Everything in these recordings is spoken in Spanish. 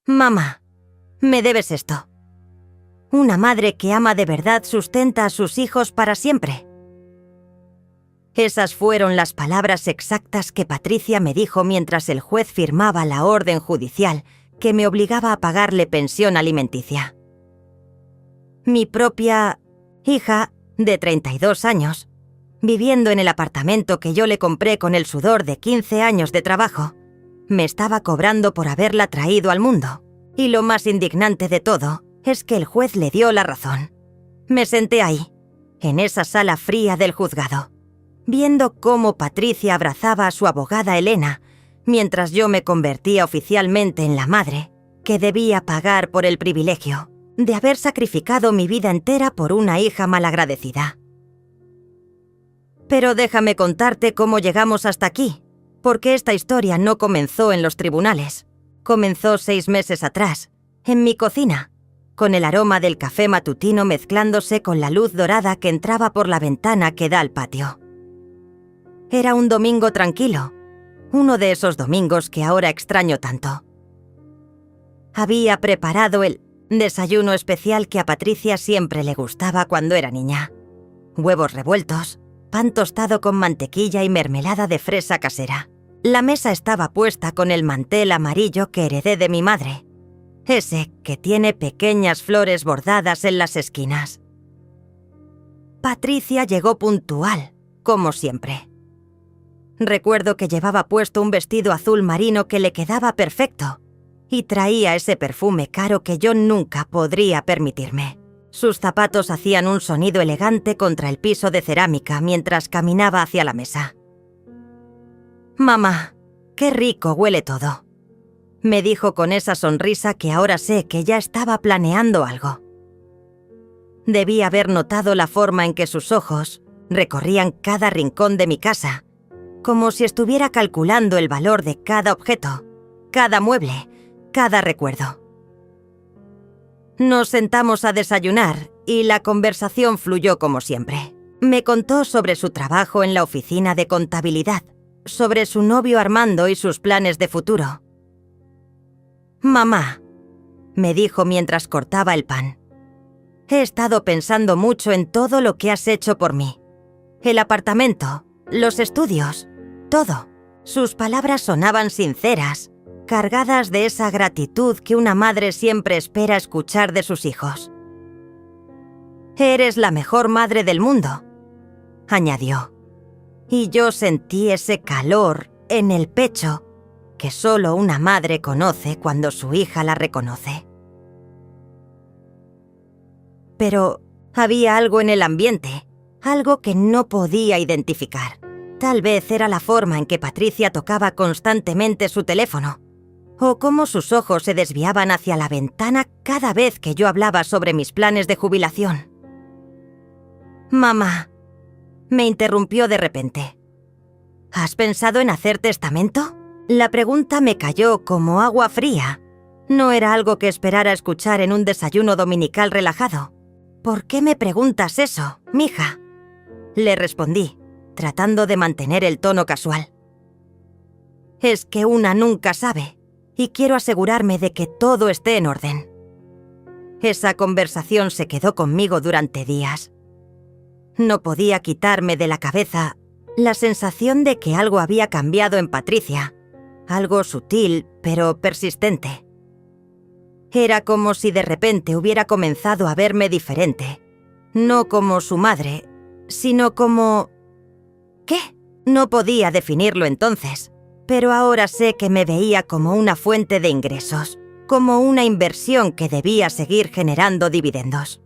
Mamá, me debes esto. Una madre que ama de verdad sustenta a sus hijos para siempre. Esas fueron las palabras exactas que Patricia me dijo mientras el juez firmaba la orden judicial que me obligaba a pagarle pensión alimenticia. Mi propia hija, de 32 años, viviendo en el apartamento que yo le compré con el sudor de 15 años de trabajo, me estaba cobrando por haberla traído al mundo. Y lo más indignante de todo es que el juez le dio la razón. Me senté ahí, en esa sala fría del juzgado, viendo cómo Patricia abrazaba a su abogada Elena, mientras yo me convertía oficialmente en la madre que debía pagar por el privilegio de haber sacrificado mi vida entera por una hija malagradecida. Pero déjame contarte cómo llegamos hasta aquí, porque esta historia no comenzó en los tribunales. Comenzó 6 meses atrás, en mi cocina, con el aroma del café matutino mezclándose con la luz dorada que entraba por la ventana que da al patio. Era un domingo tranquilo, uno de esos domingos que ahora extraño tanto. Había preparado el desayuno especial que a Patricia siempre le gustaba cuando era niña. Huevos revueltos, pan tostado con mantequilla y mermelada de fresa casera. La mesa estaba puesta con el mantel amarillo que heredé de mi madre, ese que tiene pequeñas flores bordadas en las esquinas. Patricia llegó puntual, como siempre. Recuerdo que llevaba puesto un vestido azul marino que le quedaba perfecto y traía ese perfume caro que yo nunca podría permitirme. Sus zapatos hacían un sonido elegante contra el piso de cerámica mientras caminaba hacia la mesa. «Mamá, qué rico huele todo», me dijo con esa sonrisa que ahora sé que ya estaba planeando algo. Debí haber notado la forma en que sus ojos recorrían cada rincón de mi casa, como si estuviera calculando el valor de cada objeto, cada mueble, cada recuerdo. Nos sentamos a desayunar y la conversación fluyó como siempre. Me contó sobre su trabajo en la oficina de contabilidad, sobre su novio Armando y sus planes de futuro. «Mamá», me dijo mientras cortaba el pan, «he estado pensando mucho en todo lo que has hecho por mí. El apartamento, los estudios, todo». Sus palabras sonaban sinceras, cargadas de esa gratitud que una madre siempre espera escuchar de sus hijos. «Eres la mejor madre del mundo», añadió. Y yo sentí ese calor en el pecho que solo una madre conoce cuando su hija la reconoce. Pero había algo en el ambiente, algo que no podía identificar. Tal vez era la forma en que Patricia tocaba constantemente su teléfono, o cómo sus ojos se desviaban hacia la ventana cada vez que yo hablaba sobre mis planes de jubilación. «Mamá», me interrumpió de repente. «¿Has pensado en hacer testamento?». La pregunta me cayó como agua fría. No era algo que esperara escuchar en un desayuno dominical relajado. «¿Por qué me preguntas eso, mija?», le respondí, tratando de mantener el tono casual. «Es que una nunca sabe, y quiero asegurarme de que todo esté en orden». Esa conversación se quedó conmigo durante días. No podía quitarme de la cabeza la sensación de que algo había cambiado en Patricia, algo sutil pero persistente. Era como si de repente hubiera comenzado a verme diferente, no como su madre, sino como... ¿Qué? No podía definirlo entonces, pero ahora sé que me veía como una fuente de ingresos, como una inversión que debía seguir generando dividendos.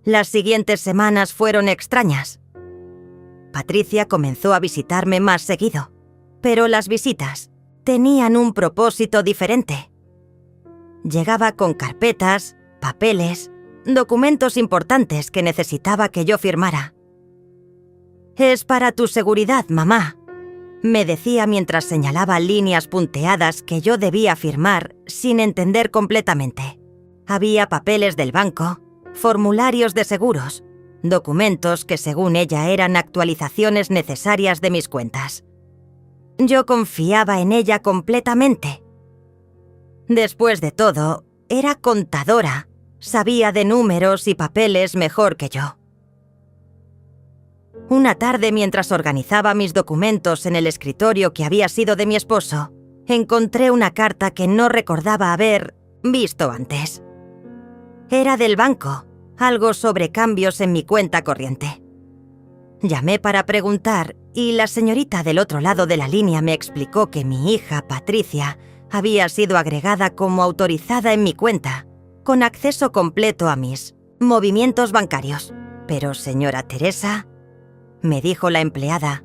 Las siguientes semanas fueron extrañas. Patricia comenzó a visitarme más seguido, pero las visitas tenían un propósito diferente. Llegaba con carpetas, papeles, documentos importantes que necesitaba que yo firmara. «Es para tu seguridad, mamá», me decía mientras señalaba líneas punteadas que yo debía firmar sin entender completamente. Había papeles del banco, formularios de seguros, documentos que según ella eran actualizaciones necesarias de mis cuentas. Yo confiaba en ella completamente. Después de todo, era contadora. Sabía de números y papeles mejor que yo. Una tarde, mientras organizaba mis documentos en el escritorio que había sido de mi esposo, encontré una carta que no recordaba haber visto antes. Era del banco, algo sobre cambios en mi cuenta corriente. Llamé para preguntar y la señorita del otro lado de la línea me explicó que mi hija, Patricia, había sido agregada como autorizada en mi cuenta, con acceso completo a mis movimientos bancarios. Pero, señora Teresa, me dijo la empleada,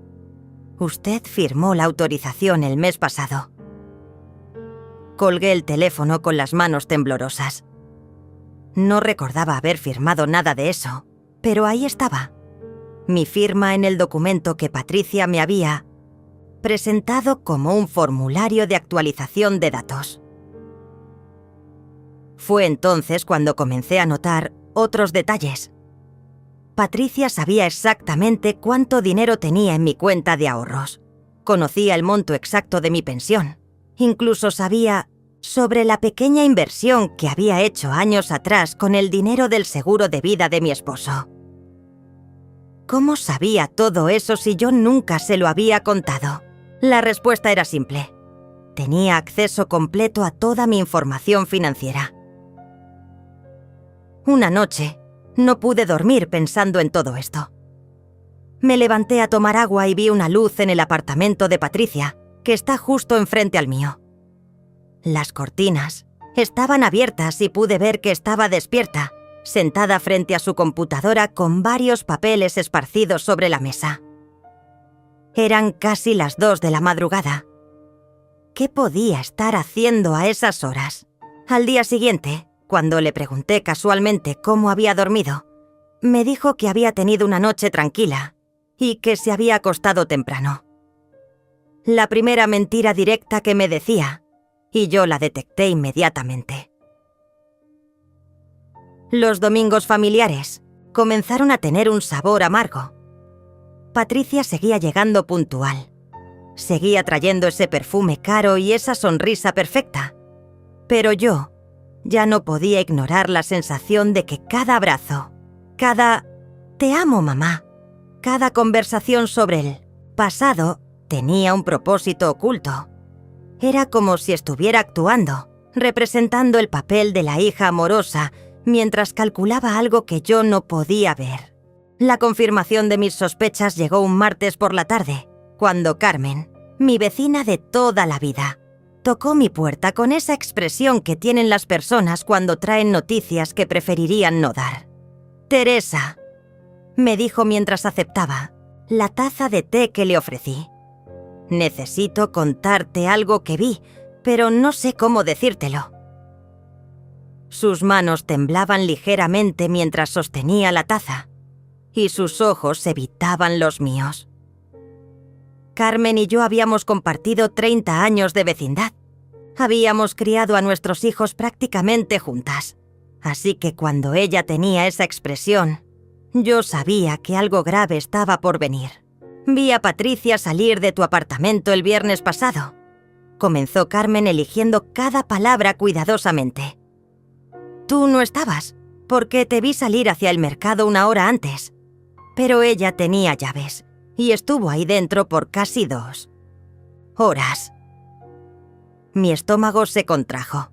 usted firmó la autorización el mes pasado. Colgué el teléfono con las manos temblorosas. No recordaba haber firmado nada de eso, pero ahí estaba, mi firma en el documento que Patricia me había presentado como un formulario de actualización de datos. Fue entonces cuando comencé a notar otros detalles. Patricia sabía exactamente cuánto dinero tenía en mi cuenta de ahorros. Conocía el monto exacto de mi pensión. Incluso sabía sobre la pequeña inversión que había hecho años atrás con el dinero del seguro de vida de mi esposo. ¿Cómo sabía todo eso si yo nunca se lo había contado? La respuesta era simple. Tenía acceso completo a toda mi información financiera. Una noche, no pude dormir pensando en todo esto. Me levanté a tomar agua y vi una luz en el apartamento de Patricia, que está justo enfrente al mío. Las cortinas estaban abiertas y pude ver que estaba despierta, sentada frente a su computadora con varios papeles esparcidos sobre la mesa. Eran casi las 2 de la madrugada. ¿Qué podía estar haciendo a esas horas? Al día siguiente, cuando le pregunté casualmente cómo había dormido, me dijo que había tenido una noche tranquila y que se había acostado temprano. La primera mentira directa que me decía, y yo la detecté inmediatamente. Los domingos familiares comenzaron a tener un sabor amargo. Patricia seguía llegando puntual. Seguía trayendo ese perfume caro y esa sonrisa perfecta. Pero yo ya no podía ignorar la sensación de que cada abrazo, cada «te amo, mamá», cada conversación sobre el pasado tenía un propósito oculto. Era como si estuviera actuando, representando el papel de la hija amorosa mientras calculaba algo que yo no podía ver. La confirmación de mis sospechas llegó un martes por la tarde, cuando Carmen, mi vecina de toda la vida, tocó mi puerta con esa expresión que tienen las personas cuando traen noticias que preferirían no dar. «Teresa», me dijo mientras aceptaba la taza de té que le ofrecí. «Necesito contarte algo que vi, pero no sé cómo decírtelo». Sus manos temblaban ligeramente mientras sostenía la taza, y sus ojos evitaban los míos. Carmen y yo habíamos compartido 30 años de vecindad. Habíamos criado a nuestros hijos prácticamente juntas. Así que cuando ella tenía esa expresión, yo sabía que algo grave estaba por venir. «Vi a Patricia salir de tu apartamento el viernes pasado», comenzó Carmen eligiendo cada palabra cuidadosamente. «Tú no estabas, porque te vi salir hacia el mercado una hora antes. Pero ella tenía llaves, y estuvo ahí dentro por casi 2 horas». Mi estómago se contrajo.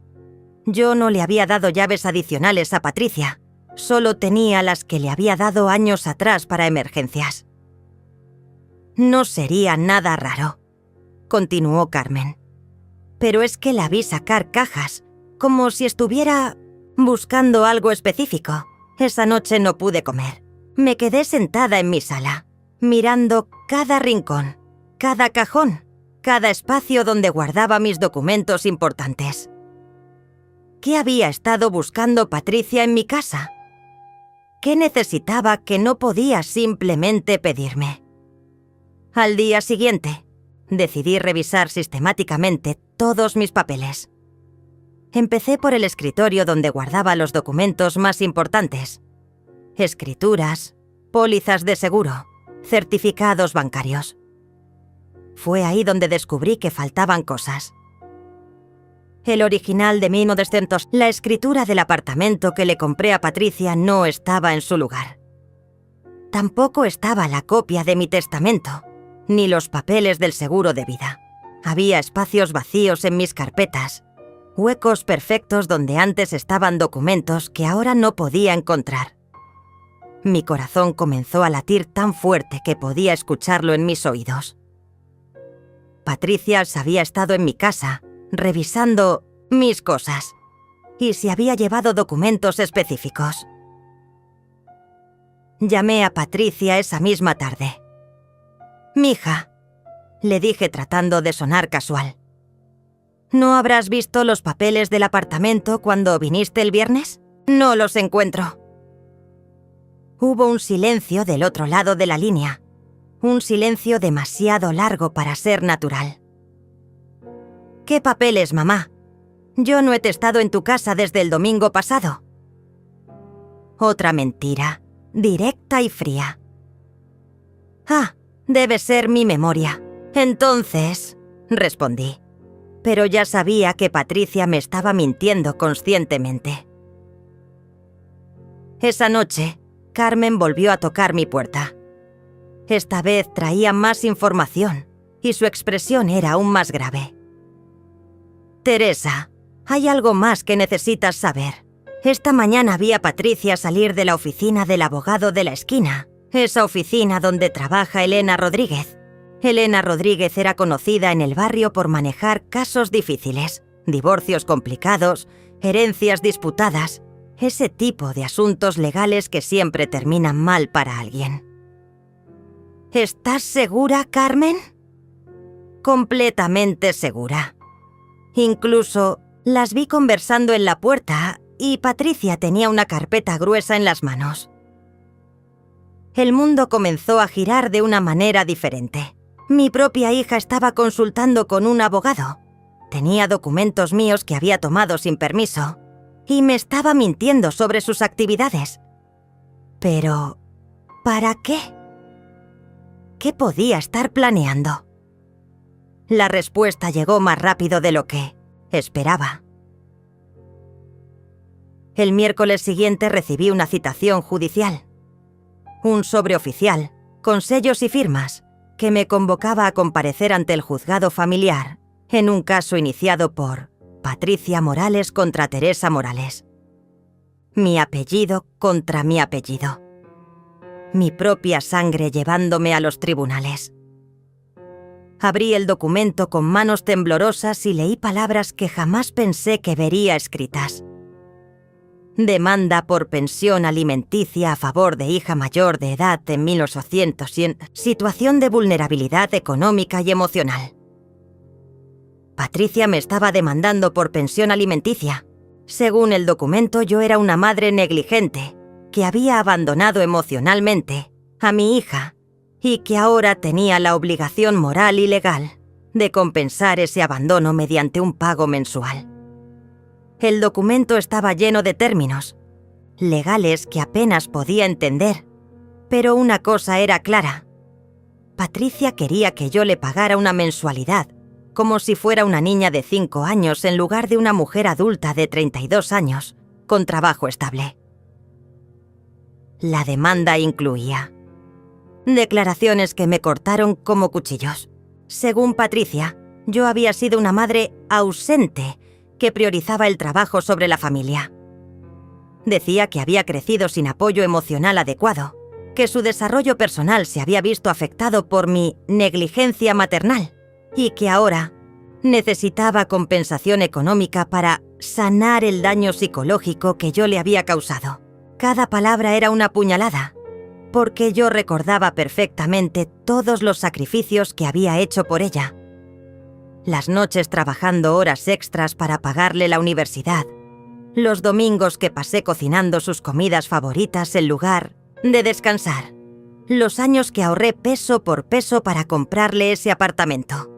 Yo no le había dado llaves adicionales a Patricia, solo tenía las que le había dado años atrás para emergencias. «No sería nada raro», continuó Carmen. «Pero es que la vi sacar cajas, como si estuviera buscando algo específico. Esa noche no pude comer. Me quedé sentada en mi sala, mirando cada rincón, cada cajón, cada espacio donde guardaba mis documentos importantes. ¿Qué había estado buscando Patricia en mi casa? ¿Qué necesitaba que no podía simplemente pedirme? Al día siguiente, decidí revisar sistemáticamente todos mis papeles. Empecé por el escritorio donde guardaba los documentos más importantes: escrituras, pólizas de seguro, certificados bancarios. Fue ahí donde descubrí que faltaban cosas. El original de 1900, la escritura del apartamento que le compré a Patricia no estaba en su lugar. Tampoco estaba la copia de mi testamento, ni los papeles del seguro de vida. Había espacios vacíos en mis carpetas, huecos perfectos donde antes estaban documentos que ahora no podía encontrar. Mi corazón comenzó a latir tan fuerte que podía escucharlo en mis oídos. Patricia había estado en mi casa, revisando mis cosas, y se había llevado documentos específicos. Llamé a Patricia esa misma tarde. «Mija», le dije tratando de sonar casual, «¿no habrás visto los papeles del apartamento cuando viniste el viernes? No los encuentro». Hubo un silencio del otro lado de la línea, un silencio demasiado largo para ser natural. «¿Qué papeles, mamá? Yo no he estado en tu casa desde el domingo pasado». Otra mentira, directa y fría. «Ah, debe ser mi memoria. Entonces», respondí, pero ya sabía que Patricia me estaba mintiendo conscientemente. Esa noche, Carmen volvió a tocar mi puerta. Esta vez traía más información y su expresión era aún más grave. «Teresa, hay algo más que necesitas saber. Esta mañana vi a Patricia salir de la oficina del abogado de la esquina, esa oficina donde trabaja Elena Rodríguez. Elena Rodríguez era conocida en el barrio por manejar casos difíciles, divorcios complicados, herencias disputadas, ese tipo de asuntos legales que siempre terminan mal para alguien». «¿Estás segura, Carmen?» «Completamente segura. Incluso las vi conversando en la puerta y Patricia tenía una carpeta gruesa en las manos». El mundo comenzó a girar de una manera diferente. Mi propia hija estaba consultando con un abogado. Tenía documentos míos que había tomado sin permiso y me estaba mintiendo sobre sus actividades. Pero, ¿para qué? ¿Qué podía estar planeando? La respuesta llegó más rápido de lo que esperaba. El miércoles siguiente recibí una citación judicial. Un sobre oficial, con sellos y firmas, que me convocaba a comparecer ante el juzgado familiar en un caso iniciado por Patricia Morales contra Teresa Morales. Mi apellido contra mi apellido. Mi propia sangre llevándome a los tribunales. Abrí el documento con manos temblorosas y leí palabras que jamás pensé que vería escritas. Demanda por pensión alimenticia a favor de hija mayor de edad en 1800 y en situación de vulnerabilidad económica y emocional. Patricia me estaba demandando por pensión alimenticia. Según el documento, yo era una madre negligente que había abandonado emocionalmente a mi hija y que ahora tenía la obligación moral y legal de compensar ese abandono mediante un pago mensual. El documento estaba lleno de términos legales que apenas podía entender, pero una cosa era clara. Patricia quería que yo le pagara una mensualidad, como si fuera una niña de 5 años en lugar de una mujer adulta de 32 años, con trabajo estable. La demanda incluía declaraciones que me cortaron como cuchillos. Según Patricia, yo había sido una madre ausente que priorizaba el trabajo sobre la familia. Decía que había crecido sin apoyo emocional adecuado, que su desarrollo personal se había visto afectado por mi negligencia maternal y que ahora necesitaba compensación económica para sanar el daño psicológico que yo le había causado. Cada palabra era una puñalada, porque yo recordaba perfectamente todos los sacrificios que había hecho por ella. Las noches trabajando horas extras para pagarle la universidad, los domingos que pasé cocinando sus comidas favoritas en lugar de descansar, los años que ahorré peso por peso para comprarle ese apartamento.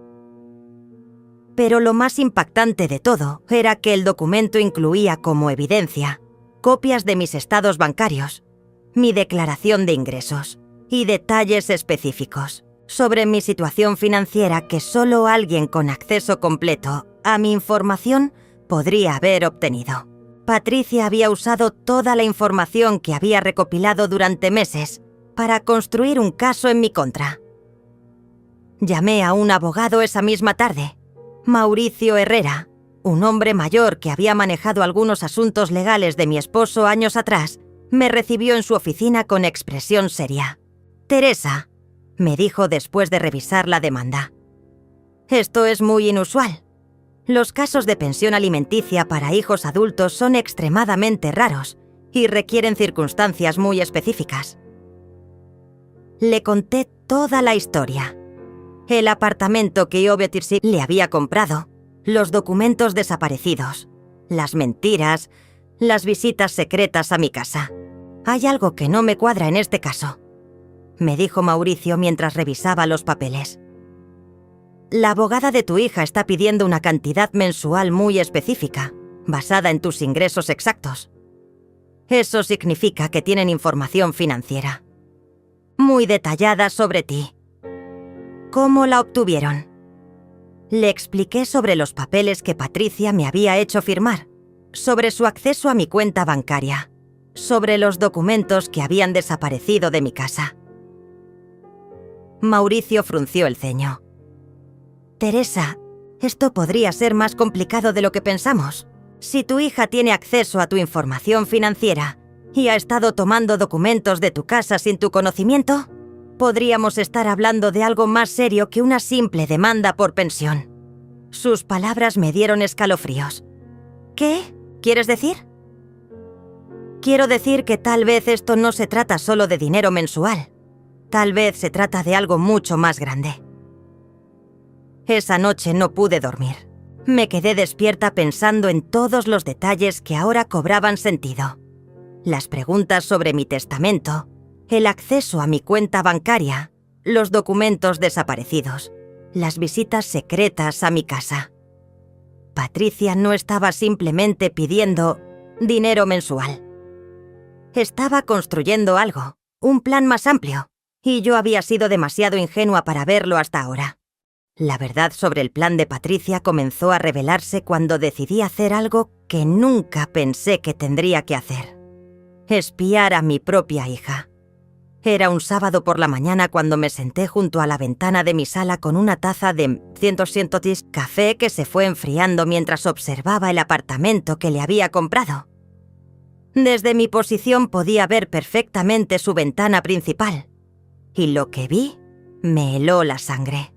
Pero lo más impactante de todo era que el documento incluía como evidencia copias de mis estados bancarios, mi declaración de ingresos y detalles específicos sobre mi situación financiera que solo alguien con acceso completo a mi información podría haber obtenido. Patricia había usado toda la información que había recopilado durante meses para construir un caso en mi contra. Llamé a un abogado esa misma tarde, Mauricio Herrera, un hombre mayor que había manejado algunos asuntos legales de mi esposo años atrás. Me recibió en su oficina con expresión seria. «Teresa», me dijo después de revisar la demanda. «Esto es muy inusual. Los casos de pensión alimenticia para hijos adultos son extremadamente raros y requieren circunstancias muy específicas». Le conté toda la historia. El apartamento que Obetirsi le había comprado, los documentos desaparecidos, las mentiras, las visitas secretas a mi casa. «Hay algo que no me cuadra en este caso», me dijo Mauricio mientras revisaba los papeles. «La abogada de tu hija está pidiendo una cantidad mensual muy específica, basada en tus ingresos exactos. Eso significa que tienen información financiera muy detallada sobre ti». «¿Cómo la obtuvieron?». Le expliqué sobre los papeles que Patricia me había hecho firmar, sobre su acceso a mi cuenta bancaria, sobre los documentos que habían desaparecido de mi casa. Mauricio frunció el ceño. «Teresa, esto podría ser más complicado de lo que pensamos. Si tu hija tiene acceso a tu información financiera y ha estado tomando documentos de tu casa sin tu conocimiento, podríamos estar hablando de algo más serio que una simple demanda por pensión». Sus palabras me dieron escalofríos. «¿Qué? ¿Quieres decir?». «Quiero decir que tal vez esto no se trata solo de dinero mensual. Tal vez se trata de algo mucho más grande». Esa noche no pude dormir. Me quedé despierta pensando en todos los detalles que ahora cobraban sentido. Las preguntas sobre mi testamento, el acceso a mi cuenta bancaria, los documentos desaparecidos, las visitas secretas a mi casa. Patricia no estaba simplemente pidiendo dinero mensual. Estaba construyendo algo, un plan más amplio, y yo había sido demasiado ingenua para verlo hasta ahora. La verdad sobre el plan de Patricia comenzó a revelarse cuando decidí hacer algo que nunca pensé que tendría que hacer: espiar a mi propia hija. Era un sábado por la mañana cuando me senté junto a la ventana de mi sala con una taza de 100 café que se fue enfriando mientras observaba el apartamento que le había comprado. Desde mi posición podía ver perfectamente su ventana principal, y lo que vi me heló la sangre.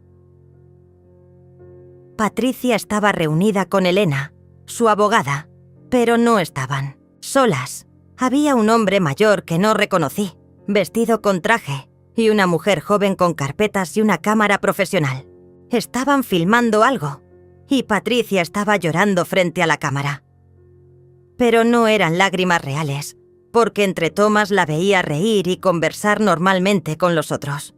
Patricia estaba reunida con Elena, su abogada, pero no estaban solas. Había un hombre mayor que no reconocí, vestido con traje, y una mujer joven con carpetas y una cámara profesional. Estaban filmando algo, y Patricia estaba llorando frente a la cámara. Pero no eran lágrimas reales, porque entre tomas la veía reír y conversar normalmente con los otros.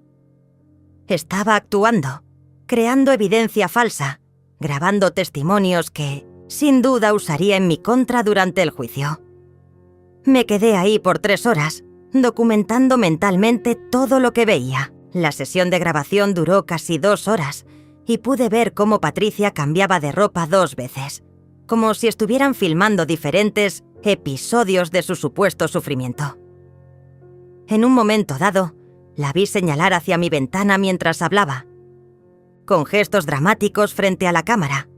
Estaba actuando, creando evidencia falsa, grabando testimonios que, sin duda, usaría en mi contra durante el juicio. Me quedé ahí por 3 horas, documentando mentalmente todo lo que veía. La sesión de grabación duró casi 2 horas, y pude ver cómo Patricia cambiaba de ropa 2 veces, como si estuvieran filmando diferentes episodios de su supuesto sufrimiento. En un momento dado, la vi señalar hacia mi ventana mientras hablaba, con gestos dramáticos frente a la cámara.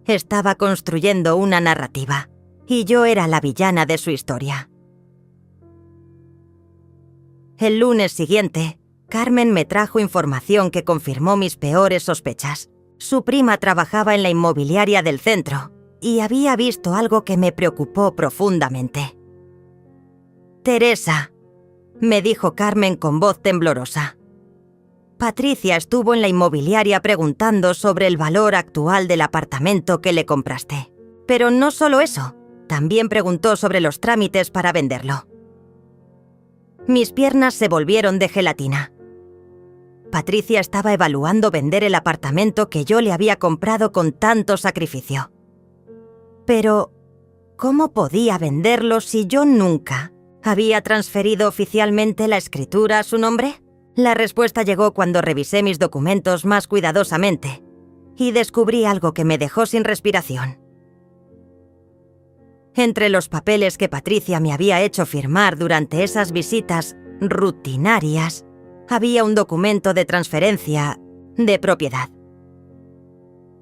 Estaba construyendo una narrativa, y yo era la villana de su historia. El lunes siguiente, Carmen me trajo información que confirmó mis peores sospechas. Su prima trabajaba en la inmobiliaria del centro, y había visto algo que me preocupó profundamente. «Teresa», me dijo Carmen con voz temblorosa. «Patricia estuvo en la inmobiliaria preguntando sobre el valor actual del apartamento que le compraste. Pero no solo eso, también preguntó sobre los trámites para venderlo». Mis piernas se volvieron de gelatina. Patricia estaba evaluando vender el apartamento que yo le había comprado con tanto sacrificio. Pero, ¿cómo podía venderlo si yo nunca había transferido oficialmente la escritura a su nombre? La respuesta llegó cuando revisé mis documentos más cuidadosamente y descubrí algo que me dejó sin respiración. Entre los papeles que Patricia me había hecho firmar durante esas visitas rutinarias, había un documento de transferencia de propiedad.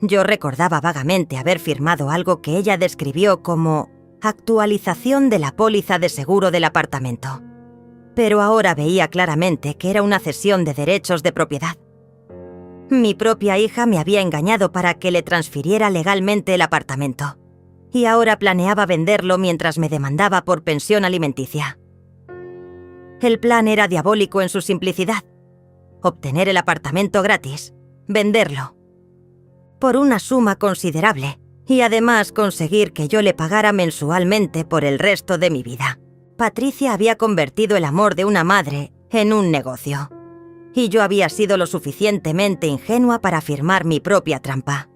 Yo recordaba vagamente haber firmado algo que ella describió como actualización de la póliza de seguro del apartamento, pero ahora veía claramente que era una cesión de derechos de propiedad. Mi propia hija me había engañado para que le transfiriera legalmente el apartamento, y ahora planeaba venderlo mientras me demandaba por pensión alimenticia. El plan era diabólico en su simplicidad: obtener el apartamento gratis, venderlo por una suma considerable y además conseguir que yo le pagara mensualmente por el resto de mi vida. Patricia había convertido el amor de una madre en un negocio, y yo había sido lo suficientemente ingenua para firmar mi propia trampa.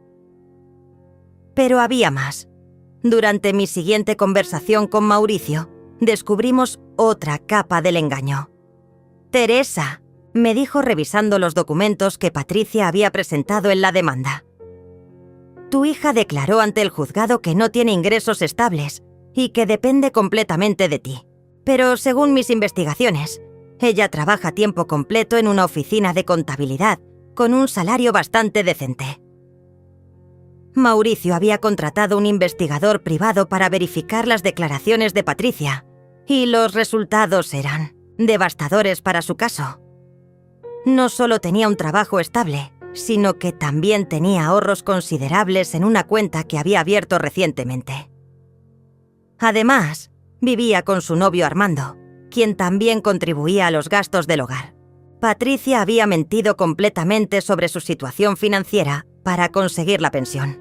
Pero había más. Durante mi siguiente conversación con Mauricio, descubrimos otra capa del engaño. «Teresa», me dijo revisando los documentos que Patricia había presentado en la demanda, «tu hija declaró ante el juzgado que no tiene ingresos estables y que depende completamente de ti. Pero según mis investigaciones, ella trabaja a tiempo completo en una oficina de contabilidad con un salario bastante decente». Mauricio había contratado un investigador privado para verificar las declaraciones de Patricia, y los resultados eran devastadores para su caso. No solo tenía un trabajo estable, sino que también tenía ahorros considerables en una cuenta que había abierto recientemente. Además, vivía con su novio Armando, quien también contribuía a los gastos del hogar. Patricia había mentido completamente sobre su situación financiera para conseguir la pensión.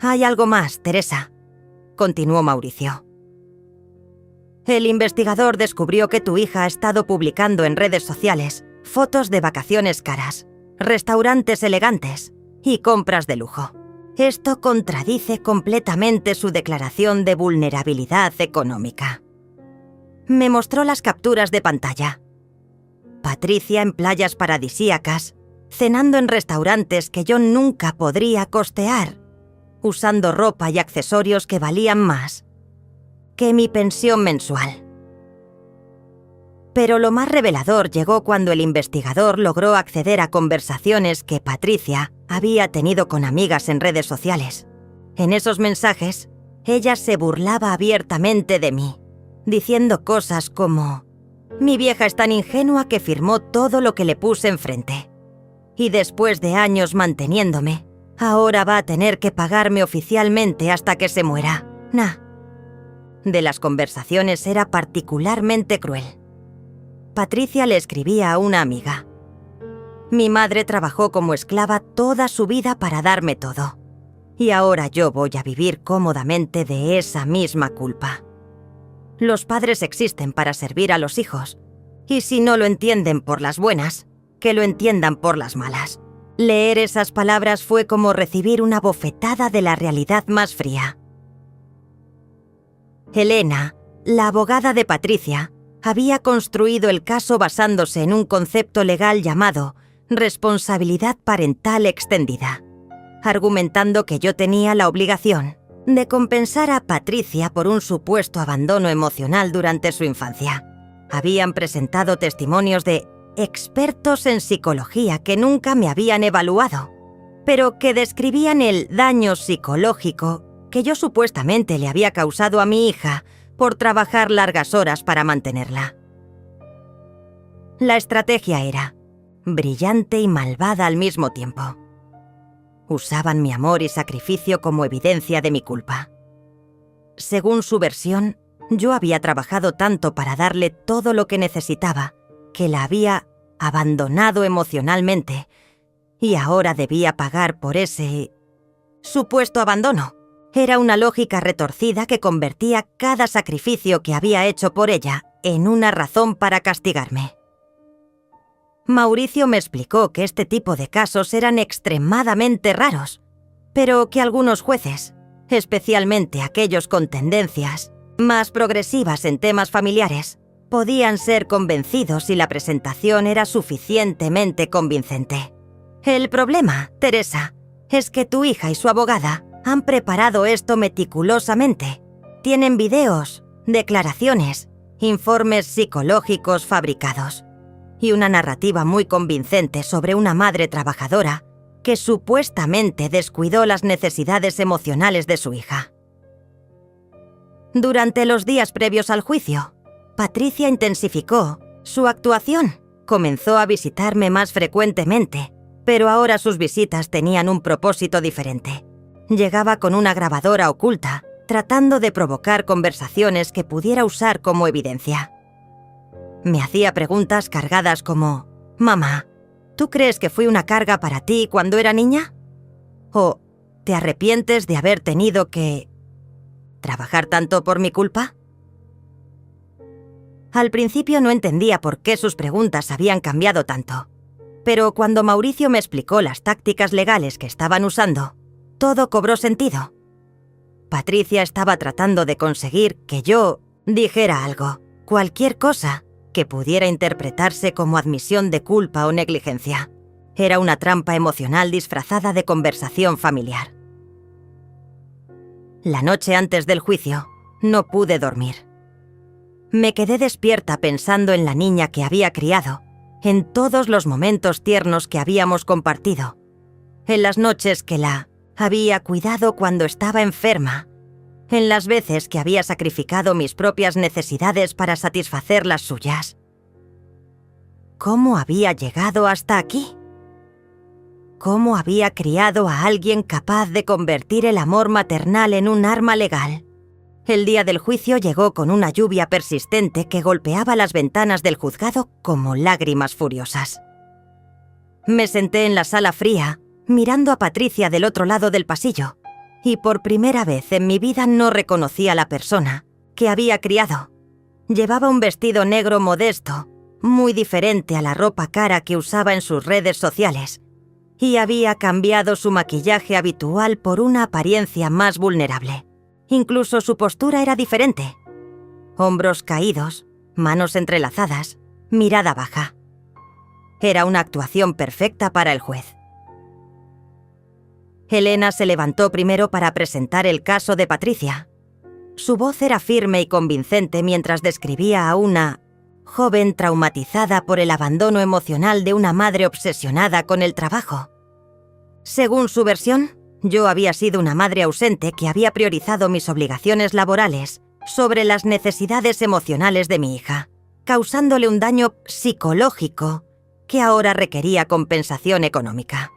«Hay algo más, Teresa», continuó Mauricio. «El investigador descubrió que tu hija ha estado publicando en redes sociales fotos de vacaciones caras, restaurantes elegantes y compras de lujo. Esto contradice completamente su declaración de vulnerabilidad económica». Me mostró las capturas de pantalla. Patricia en playas paradisíacas, cenando en restaurantes que yo nunca podría costear, usando ropa y accesorios que valían más que mi pensión mensual. Pero lo más revelador llegó cuando el investigador logró acceder a conversaciones que Patricia había tenido con amigas en redes sociales. En esos mensajes, ella se burlaba abiertamente de mí, diciendo cosas como: «Mi vieja es tan ingenua que firmó todo lo que le puse enfrente. Y después de años manteniéndome, ahora va a tener que pagarme oficialmente hasta que se muera». De las conversaciones era particularmente cruel. Patricia le escribía a una amiga: «Mi madre trabajó como esclava toda su vida para darme todo, y ahora yo voy a vivir cómodamente de esa misma culpa. Los padres existen para servir a los hijos, y si no lo entienden por las buenas, que lo entiendan por las malas». Leer esas palabras fue como recibir una bofetada de la realidad más fría. Elena, la abogada de Patricia, había construido el caso basándose en un concepto legal llamado responsabilidad parental extendida, argumentando que yo tenía la obligación de compensar a Patricia por un supuesto abandono emocional durante su infancia. Habían presentado testimonios de expertos en psicología que nunca me habían evaluado, pero que describían el daño psicológico que yo supuestamente le había causado a mi hija por trabajar largas horas para mantenerla. La estrategia era brillante y malvada al mismo tiempo. Usaban mi amor y sacrificio como evidencia de mi culpa. Según su versión, yo había trabajado tanto para darle todo lo que necesitaba que la había abandonado emocionalmente y ahora debía pagar por ese supuesto abandono. Era una lógica retorcida que convertía cada sacrificio que había hecho por ella en una razón para castigarme. Mauricio me explicó que este tipo de casos eran extremadamente raros, pero que algunos jueces, especialmente aquellos con tendencias más progresivas en temas familiares, podían ser convencidos si la presentación era suficientemente convincente. El problema, Teresa, es que tu hija y su abogada Han preparado esto meticulosamente. Tienen videos, declaraciones, informes psicológicos fabricados y una narrativa muy convincente sobre una madre trabajadora que supuestamente descuidó las necesidades emocionales de su hija. Durante los días previos al juicio, Patricia intensificó su actuación. Comenzó a visitarme más frecuentemente, pero ahora sus visitas tenían un propósito diferente. Llegaba con una grabadora oculta, tratando de provocar conversaciones que pudiera usar como evidencia. Me hacía preguntas cargadas como: «Mamá, ¿tú crees que fui una carga para ti cuando era niña? ¿O te arrepientes de haber tenido que trabajar tanto por mi culpa?». Al principio no entendía por qué sus preguntas habían cambiado tanto, pero cuando Mauricio me explicó las tácticas legales que estaban usando, todo cobró sentido. Patricia estaba tratando de conseguir que yo dijera algo, cualquier cosa que pudiera interpretarse como admisión de culpa o negligencia. Era una trampa emocional disfrazada de conversación familiar. La noche antes del juicio, no pude dormir. Me quedé despierta pensando en la niña que había criado, en todos los momentos tiernos que habíamos compartido, en las noches que la había cuidado cuando estaba enferma, en las veces que había sacrificado mis propias necesidades para satisfacer las suyas. ¿Cómo había llegado hasta aquí? ¿Cómo había criado a alguien capaz de convertir el amor maternal en un arma legal? El día del juicio llegó con una lluvia persistente que golpeaba las ventanas del juzgado como lágrimas furiosas. Me senté en la sala fría, mirando a Patricia del otro lado del pasillo, y por primera vez en mi vida no reconocí a la persona que había criado. Llevaba un vestido negro modesto, muy diferente a la ropa cara que usaba en sus redes sociales, y había cambiado su maquillaje habitual por una apariencia más vulnerable. Incluso su postura era diferente. Hombros caídos, manos entrelazadas, mirada baja. Era una actuación perfecta para el juez. Elena se levantó primero para presentar el caso de Patricia. Su voz era firme y convincente mientras describía a una joven traumatizada por el abandono emocional de una madre obsesionada con el trabajo. Según su versión, yo había sido una madre ausente que había priorizado mis obligaciones laborales sobre las necesidades emocionales de mi hija, causándole un daño psicológico que ahora requería compensación económica.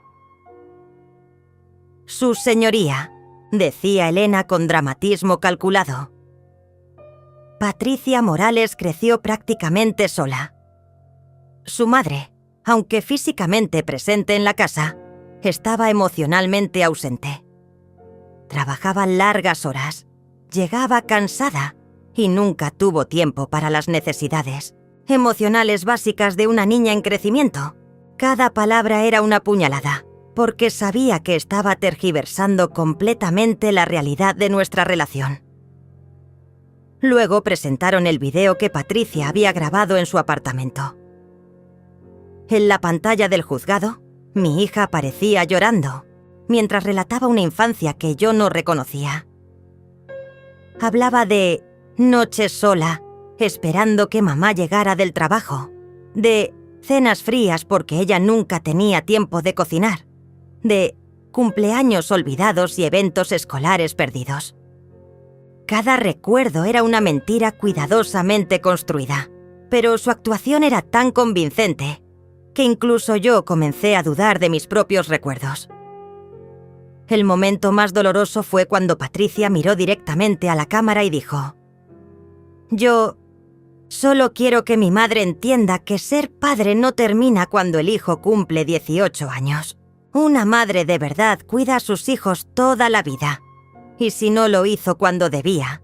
«Su señoría», decía Elena con dramatismo calculado. Patricia Morales creció prácticamente sola. Su madre, aunque físicamente presente en la casa, estaba emocionalmente ausente. Trabajaba largas horas, llegaba cansada y nunca tuvo tiempo para las necesidades emocionales básicas de una niña en crecimiento. Cada palabra era una puñalada, porque sabía que estaba tergiversando completamente la realidad de nuestra relación. Luego presentaron el video que Patricia había grabado en su apartamento. En la pantalla del juzgado, mi hija aparecía llorando, mientras relataba una infancia que yo no reconocía. Hablaba de noches sola, esperando que mamá llegara del trabajo, de cenas frías porque ella nunca tenía tiempo de cocinar, de cumpleaños olvidados y eventos escolares perdidos. Cada recuerdo era una mentira cuidadosamente construida, pero su actuación era tan convincente que incluso yo comencé a dudar de mis propios recuerdos. El momento más doloroso fue cuando Patricia miró directamente a la cámara y dijo: «Yo solo quiero que mi madre entienda que ser padre no termina cuando el hijo cumple 18 años. Una madre de verdad cuida a sus hijos toda la vida. Y si no lo hizo cuando debía,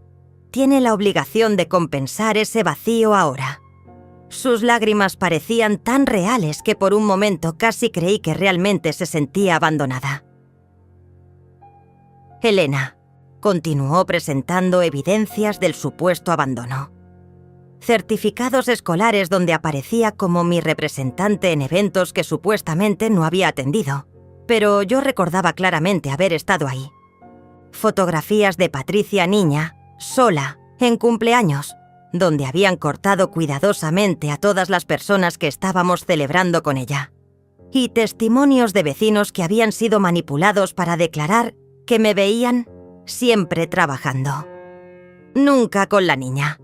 tiene la obligación de compensar ese vacío ahora». Sus lágrimas parecían tan reales que por un momento casi creí que realmente se sentía abandonada. Elena continuó presentando evidencias del supuesto abandono. Certificados escolares donde aparecía como mi representante en eventos que supuestamente no había atendido, pero yo recordaba claramente haber estado ahí. Fotografías de Patricia niña, sola, en cumpleaños, donde habían cortado cuidadosamente a todas las personas que estábamos celebrando con ella. Y testimonios de vecinos que habían sido manipulados para declarar que me veían siempre trabajando. Nunca con la niña.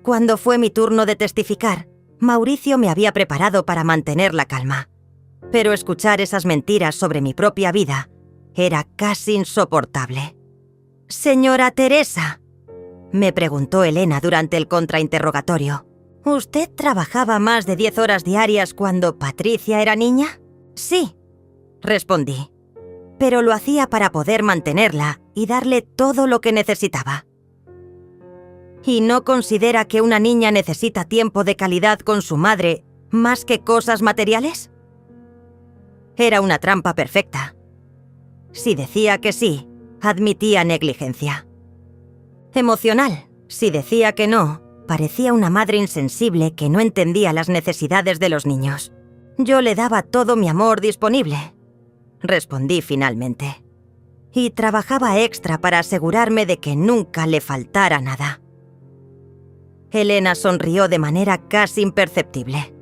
Cuando fue mi turno de testificar, Mauricio me había preparado para mantener la calma. Pero escuchar esas mentiras sobre mi propia vida era casi insoportable. «Señora Teresa», me preguntó Elena durante el contrainterrogatorio, «¿usted trabajaba más de 10 horas diarias cuando Patricia era niña?» «Sí», respondí, «pero lo hacía para poder mantenerla y darle todo lo que necesitaba». ¿Y no considera que una niña necesita tiempo de calidad con su madre más que cosas materiales? Era una trampa perfecta. Si decía que sí, admitía negligencia. Emocional. Si decía que no, parecía una madre insensible que no entendía las necesidades de los niños. Yo le daba todo mi amor disponible, respondí finalmente. Y trabajaba extra para asegurarme de que nunca le faltara nada. Elena sonrió de manera casi imperceptible.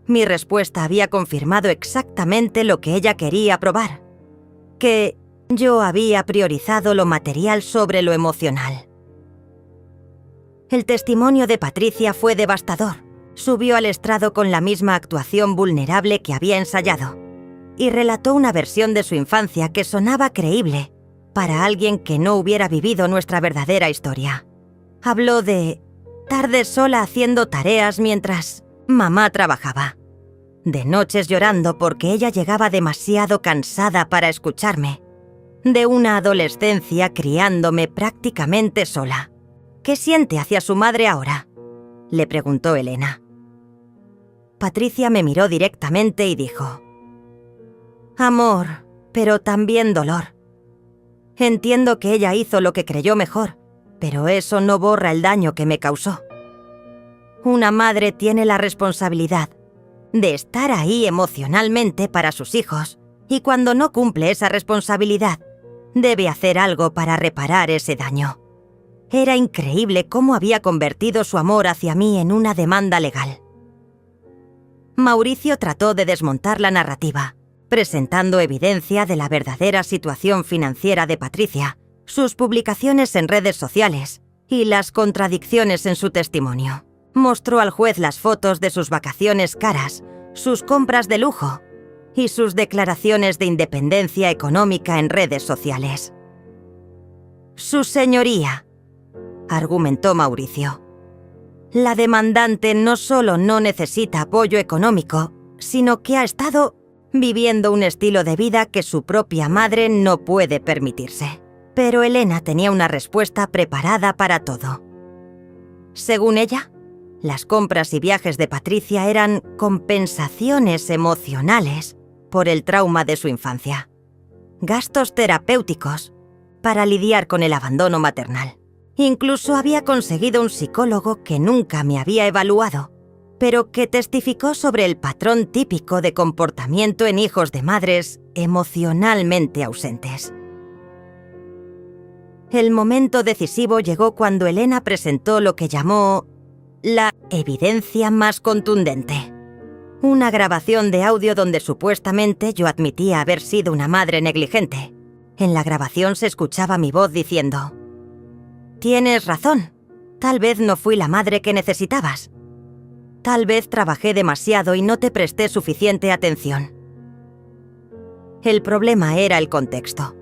Mi respuesta había confirmado exactamente lo que ella quería probar, que yo había priorizado lo material sobre lo emocional. El testimonio de Patricia fue devastador. Subió al estrado con la misma actuación vulnerable que había ensayado y relató una versión de su infancia que sonaba creíble para alguien que no hubiera vivido nuestra verdadera historia. Habló de tardes sola haciendo tareas mientras mamá trabajaba, de noches llorando porque ella llegaba demasiado cansada para escucharme, de una adolescencia criándome prácticamente sola. ¿Qué siente hacia su madre ahora?, le preguntó Elena. Patricia me miró directamente y dijo: amor, pero también dolor. Entiendo que ella hizo lo que creyó mejor, pero eso no borra el daño que me causó. Una madre tiene la responsabilidad de estar ahí emocionalmente para sus hijos, y cuando no cumple esa responsabilidad, debe hacer algo para reparar ese daño. Era increíble cómo había convertido su amor hacia mí en una demanda legal. Mauricio trató de desmontar la narrativa, presentando evidencia de la verdadera situación financiera de Patricia, sus publicaciones en redes sociales y las contradicciones en su testimonio. Mostró al juez las fotos de sus vacaciones caras, sus compras de lujo y sus declaraciones de independencia económica en redes sociales. «Su señoría», argumentó Mauricio, «la demandante no solo no necesita apoyo económico, sino que ha estado viviendo un estilo de vida que su propia madre no puede permitirse». Pero Elena tenía una respuesta preparada para todo. Según ella, las compras y viajes de Patricia eran compensaciones emocionales por el trauma de su infancia, gastos terapéuticos para lidiar con el abandono maternal. Incluso había conseguido un psicólogo que nunca me había evaluado, pero que testificó sobre el patrón típico de comportamiento en hijos de madres emocionalmente ausentes. El momento decisivo llegó cuando Elena presentó lo que llamó la evidencia más contundente. Una grabación de audio donde supuestamente yo admitía haber sido una madre negligente. En la grabación se escuchaba mi voz diciendo: «Tienes razón, tal vez no fui la madre que necesitabas. Tal vez trabajé demasiado y no te presté suficiente atención». El problema era el contexto.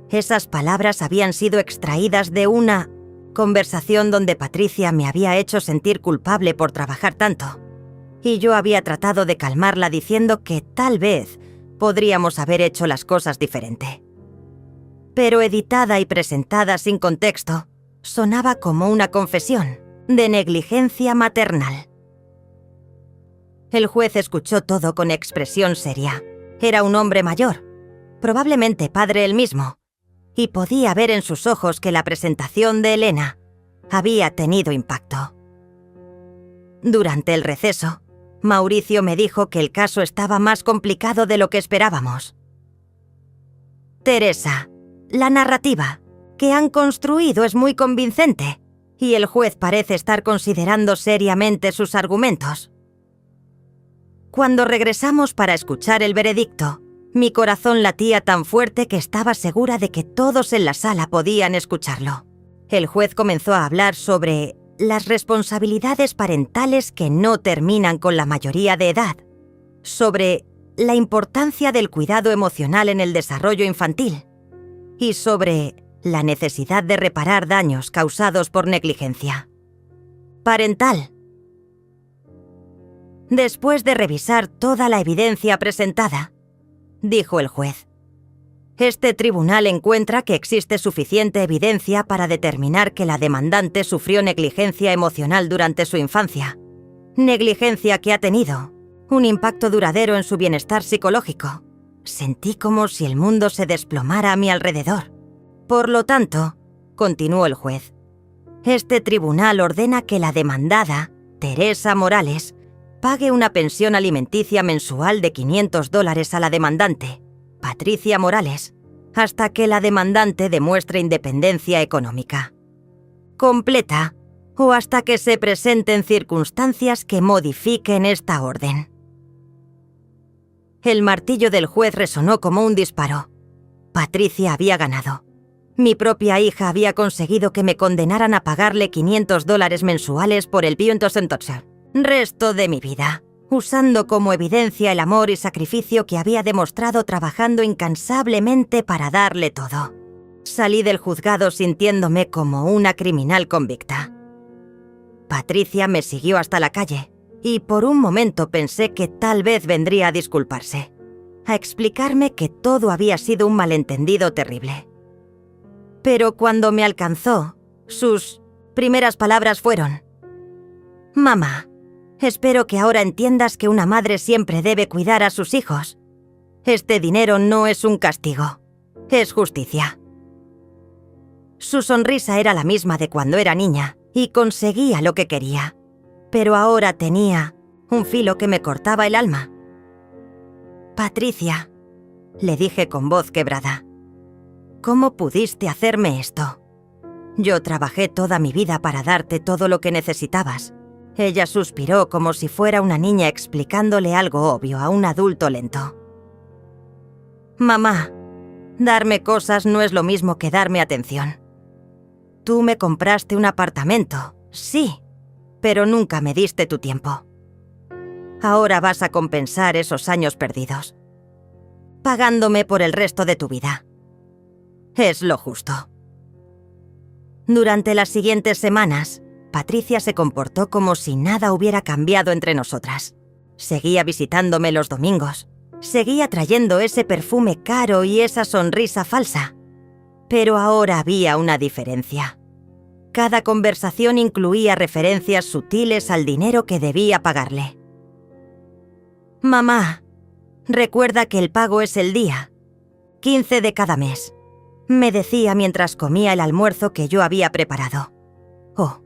Esas palabras habían sido extraídas de una conversación donde Patricia me había hecho sentir culpable por trabajar tanto, y yo había tratado de calmarla diciendo que tal vez podríamos haber hecho las cosas diferente. Pero editada y presentada sin contexto, sonaba como una confesión de negligencia maternal. El juez escuchó todo con expresión seria. Era un hombre mayor, probablemente padre él mismo, y podía ver en sus ojos que la presentación de Elena había tenido impacto. Durante el receso, Mauricio me dijo que el caso estaba más complicado de lo que esperábamos. Teresa, la narrativa que han construido es muy convincente y el juez parece estar considerando seriamente sus argumentos. Cuando regresamos para escuchar el veredicto, mi corazón latía tan fuerte que estaba segura de que todos en la sala podían escucharlo. El juez comenzó a hablar sobre las responsabilidades parentales que no terminan con la mayoría de edad, sobre la importancia del cuidado emocional en el desarrollo infantil y sobre la necesidad de reparar daños causados por negligencia parental. Después de revisar toda la evidencia presentada, dijo el juez, este tribunal encuentra que existe suficiente evidencia para determinar que la demandante sufrió negligencia emocional durante su infancia, negligencia que ha tenido un impacto duradero en su bienestar psicológico. Sentí como si el mundo se desplomara a mi alrededor. Por lo tanto, continuó el juez, este tribunal ordena que la demandada, Teresa Morales, pague una pensión alimenticia mensual de $500 a la demandante, Patricia Morales, hasta que la demandante demuestre independencia económica completa o hasta que se presenten circunstancias que modifiquen esta orden. El martillo del juez resonó como un disparo. Patricia había ganado. Mi propia hija había conseguido que me condenaran a pagarle $500 mensuales por el resto de mi vida, usando como evidencia el amor y sacrificio que había demostrado trabajando incansablemente para darle todo. Salí del juzgado sintiéndome como una criminal convicta. Patricia me siguió hasta la calle y por un momento pensé que tal vez vendría a disculparse, a explicarme que todo había sido un malentendido terrible. Pero cuando me alcanzó, sus primeras palabras fueron: «Mamá, espero que ahora entiendas que una madre siempre debe cuidar a sus hijos. Este dinero no es un castigo, es justicia». Su sonrisa era la misma de cuando era niña y conseguía lo que quería, pero ahora tenía un filo que me cortaba el alma. «Patricia», le dije con voz quebrada, «¿cómo pudiste hacerme esto? Yo trabajé toda mi vida para darte todo lo que necesitabas». Ella suspiró como si fuera una niña explicándole algo obvio a un adulto lento. «Mamá, darme cosas no es lo mismo que darme atención. Tú me compraste un apartamento, sí, pero nunca me diste tu tiempo. Ahora vas a compensar esos años perdidos, pagándome por el resto de tu vida. Es lo justo». Durante las siguientes semanas, Patricia se comportó como si nada hubiera cambiado entre nosotras. Seguía visitándome los domingos, seguía trayendo ese perfume caro y esa sonrisa falsa. Pero ahora había una diferencia. Cada conversación incluía referencias sutiles al dinero que debía pagarle. «Mamá, recuerda que el pago es el día, 15 de cada mes», me decía mientras comía el almuerzo que yo había preparado. «Oh,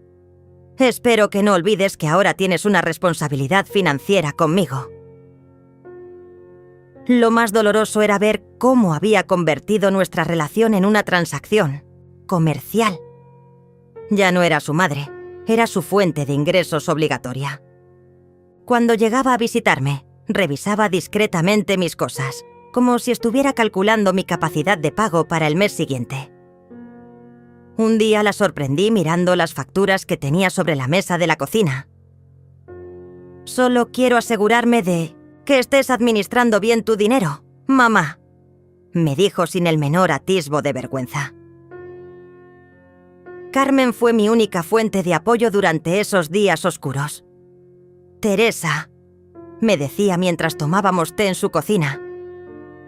espero que no olvides que ahora tienes una responsabilidad financiera conmigo». Lo más doloroso era ver cómo había convertido nuestra relación en una transacción comercial. Ya no era su madre, era su fuente de ingresos obligatoria. Cuando llegaba a visitarme, revisaba discretamente mis cosas, como si estuviera calculando mi capacidad de pago para el mes siguiente. Un día la sorprendí mirando las facturas que tenía sobre la mesa de la cocina. «Solo quiero asegurarme de que estés administrando bien tu dinero, mamá», me dijo sin el menor atisbo de vergüenza. Carmen fue mi única fuente de apoyo durante esos días oscuros. «Teresa», me decía mientras tomábamos té en su cocina,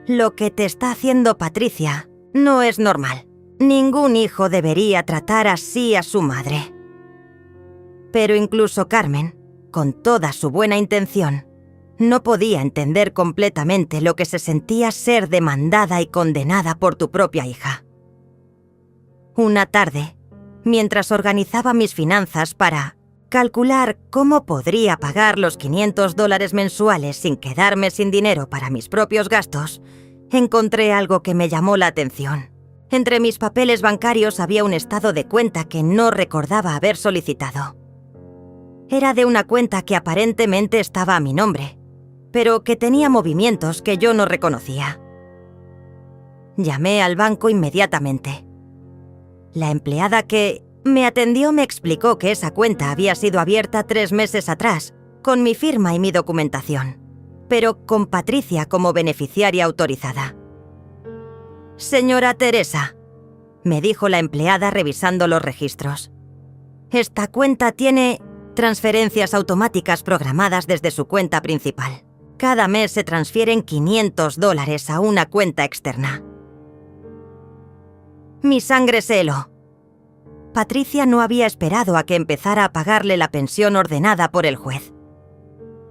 «lo que te está haciendo Patricia no es normal. Ningún hijo debería tratar así a su madre». Pero incluso Carmen, con toda su buena intención, no podía entender completamente lo que se sentía ser demandada y condenada por tu propia hija. Una tarde, mientras organizaba mis finanzas para calcular cómo podría pagar los $500 mensuales sin quedarme sin dinero para mis propios gastos, encontré algo que me llamó la atención. Entre mis papeles bancarios había un estado de cuenta que no recordaba haber solicitado. Era de una cuenta que aparentemente estaba a mi nombre, pero que tenía movimientos que yo no reconocía. Llamé al banco inmediatamente. La empleada que me atendió me explicó que esa cuenta había sido abierta 3 meses atrás, con mi firma y mi documentación, pero con Patricia como beneficiaria autorizada. «Señora Teresa», me dijo la empleada revisando los registros, «esta cuenta tiene transferencias automáticas programadas desde su cuenta principal. Cada mes se transfieren $500 a una cuenta externa». Mi sangre se heló. Patricia no había esperado a que empezara a pagarle la pensión ordenada por el juez.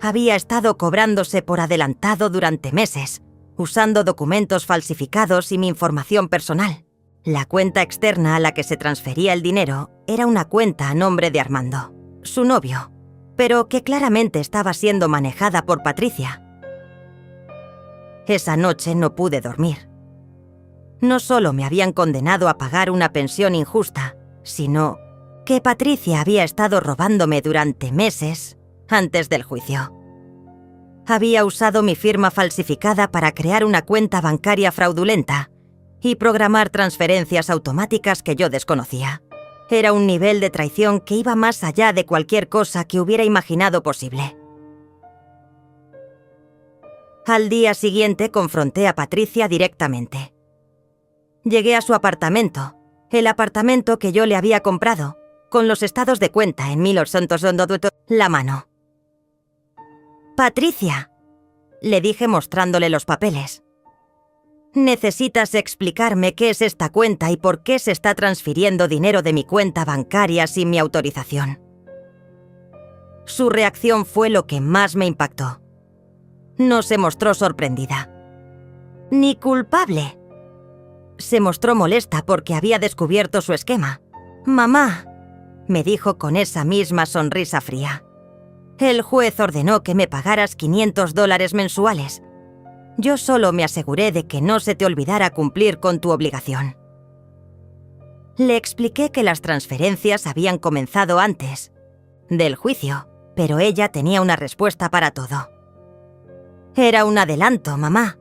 Había estado cobrándose por adelantado durante meses, usando documentos falsificados y mi información personal. La cuenta externa a la que se transfería el dinero era una cuenta a nombre de Armando, su novio, pero que claramente estaba siendo manejada por Patricia. Esa noche no pude dormir. No solo me habían condenado a pagar una pensión injusta, sino que Patricia había estado robándome durante meses antes del juicio. Había usado mi firma falsificada para crear una cuenta bancaria fraudulenta y programar transferencias automáticas que yo desconocía. Era un nivel de traición que iba más allá de cualquier cosa que hubiera imaginado posible. Al día siguiente confronté a Patricia directamente. Llegué a su apartamento, el apartamento que yo le había comprado, con los estados de cuenta en 1800 la mano. «Patricia», le dije mostrándole los papeles, «necesitas explicarme qué es esta cuenta y por qué se está transfiriendo dinero de mi cuenta bancaria sin mi autorización». Su reacción fue lo que más me impactó. No se mostró sorprendida, ni culpable. Se mostró molesta porque había descubierto su esquema. «Mamá», me dijo con esa misma sonrisa fría, «el juez ordenó que me pagaras $500 mensuales. Yo solo me aseguré de que no se te olvidara cumplir con tu obligación». Le expliqué que las transferencias habían comenzado antes del juicio, pero ella tenía una respuesta para todo. «Era un adelanto, mamá.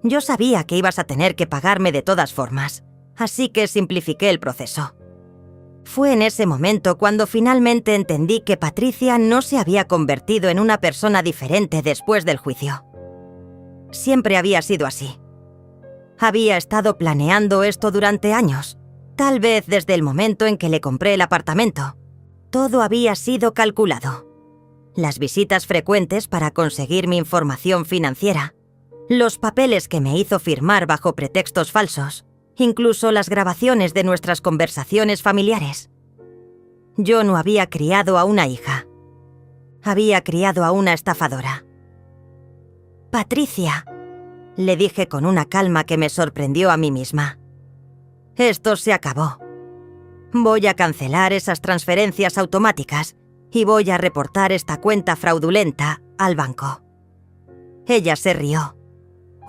Yo sabía que ibas a tener que pagarme de todas formas, así que simplifiqué el proceso». Fue en ese momento cuando finalmente entendí que Patricia no se había convertido en una persona diferente después del juicio. Siempre había sido así. Había estado planeando esto durante años, tal vez desde el momento en que le compré el apartamento. Todo había sido calculado. Las visitas frecuentes para conseguir mi información financiera, los papeles que me hizo firmar bajo pretextos falsos, incluso las grabaciones de nuestras conversaciones familiares. Yo no había criado a una hija. Había criado a una estafadora. «Patricia», le dije con una calma que me sorprendió a mí misma, «esto se acabó. Voy a cancelar esas transferencias automáticas y voy a reportar esta cuenta fraudulenta al banco». Ella se rió,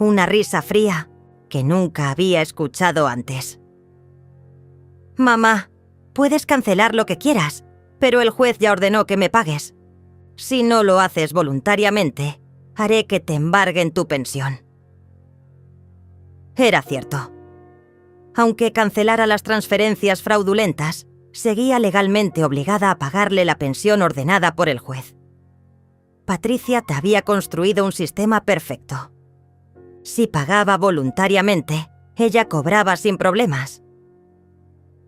una risa fría que nunca había escuchado antes. «Mamá, puedes cancelar lo que quieras, pero el juez ya ordenó que me pagues. Si no lo haces voluntariamente, haré que te embarguen tu pensión». Era cierto. Aunque cancelara las transferencias fraudulentas, seguía legalmente obligada a pagarle la pensión ordenada por el juez. Patricia te había construido un sistema perfecto. Si pagaba voluntariamente, ella cobraba sin problemas.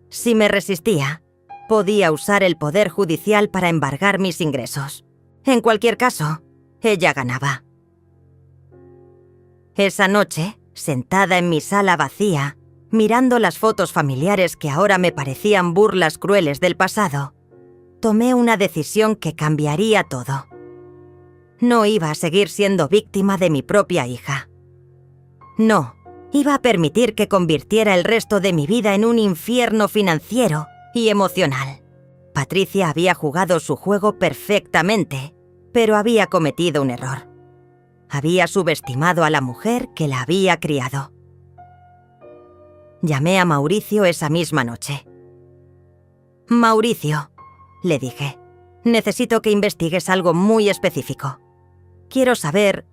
Si me resistía, podía usar el poder judicial para embargar mis ingresos. En cualquier caso, ella ganaba. Esa noche, sentada en mi sala vacía, mirando las fotos familiares que ahora me parecían burlas crueles del pasado, tomé una decisión que cambiaría todo. No iba a seguir siendo víctima de mi propia hija. No, iba a permitir que convirtiera el resto de mi vida en un infierno financiero y emocional. Patricia había jugado su juego perfectamente, pero había cometido un error. había subestimado a la mujer que la había criado. Llamé a Mauricio esa misma noche. «Mauricio», le dije, «necesito que investigues algo muy específico. Quiero saber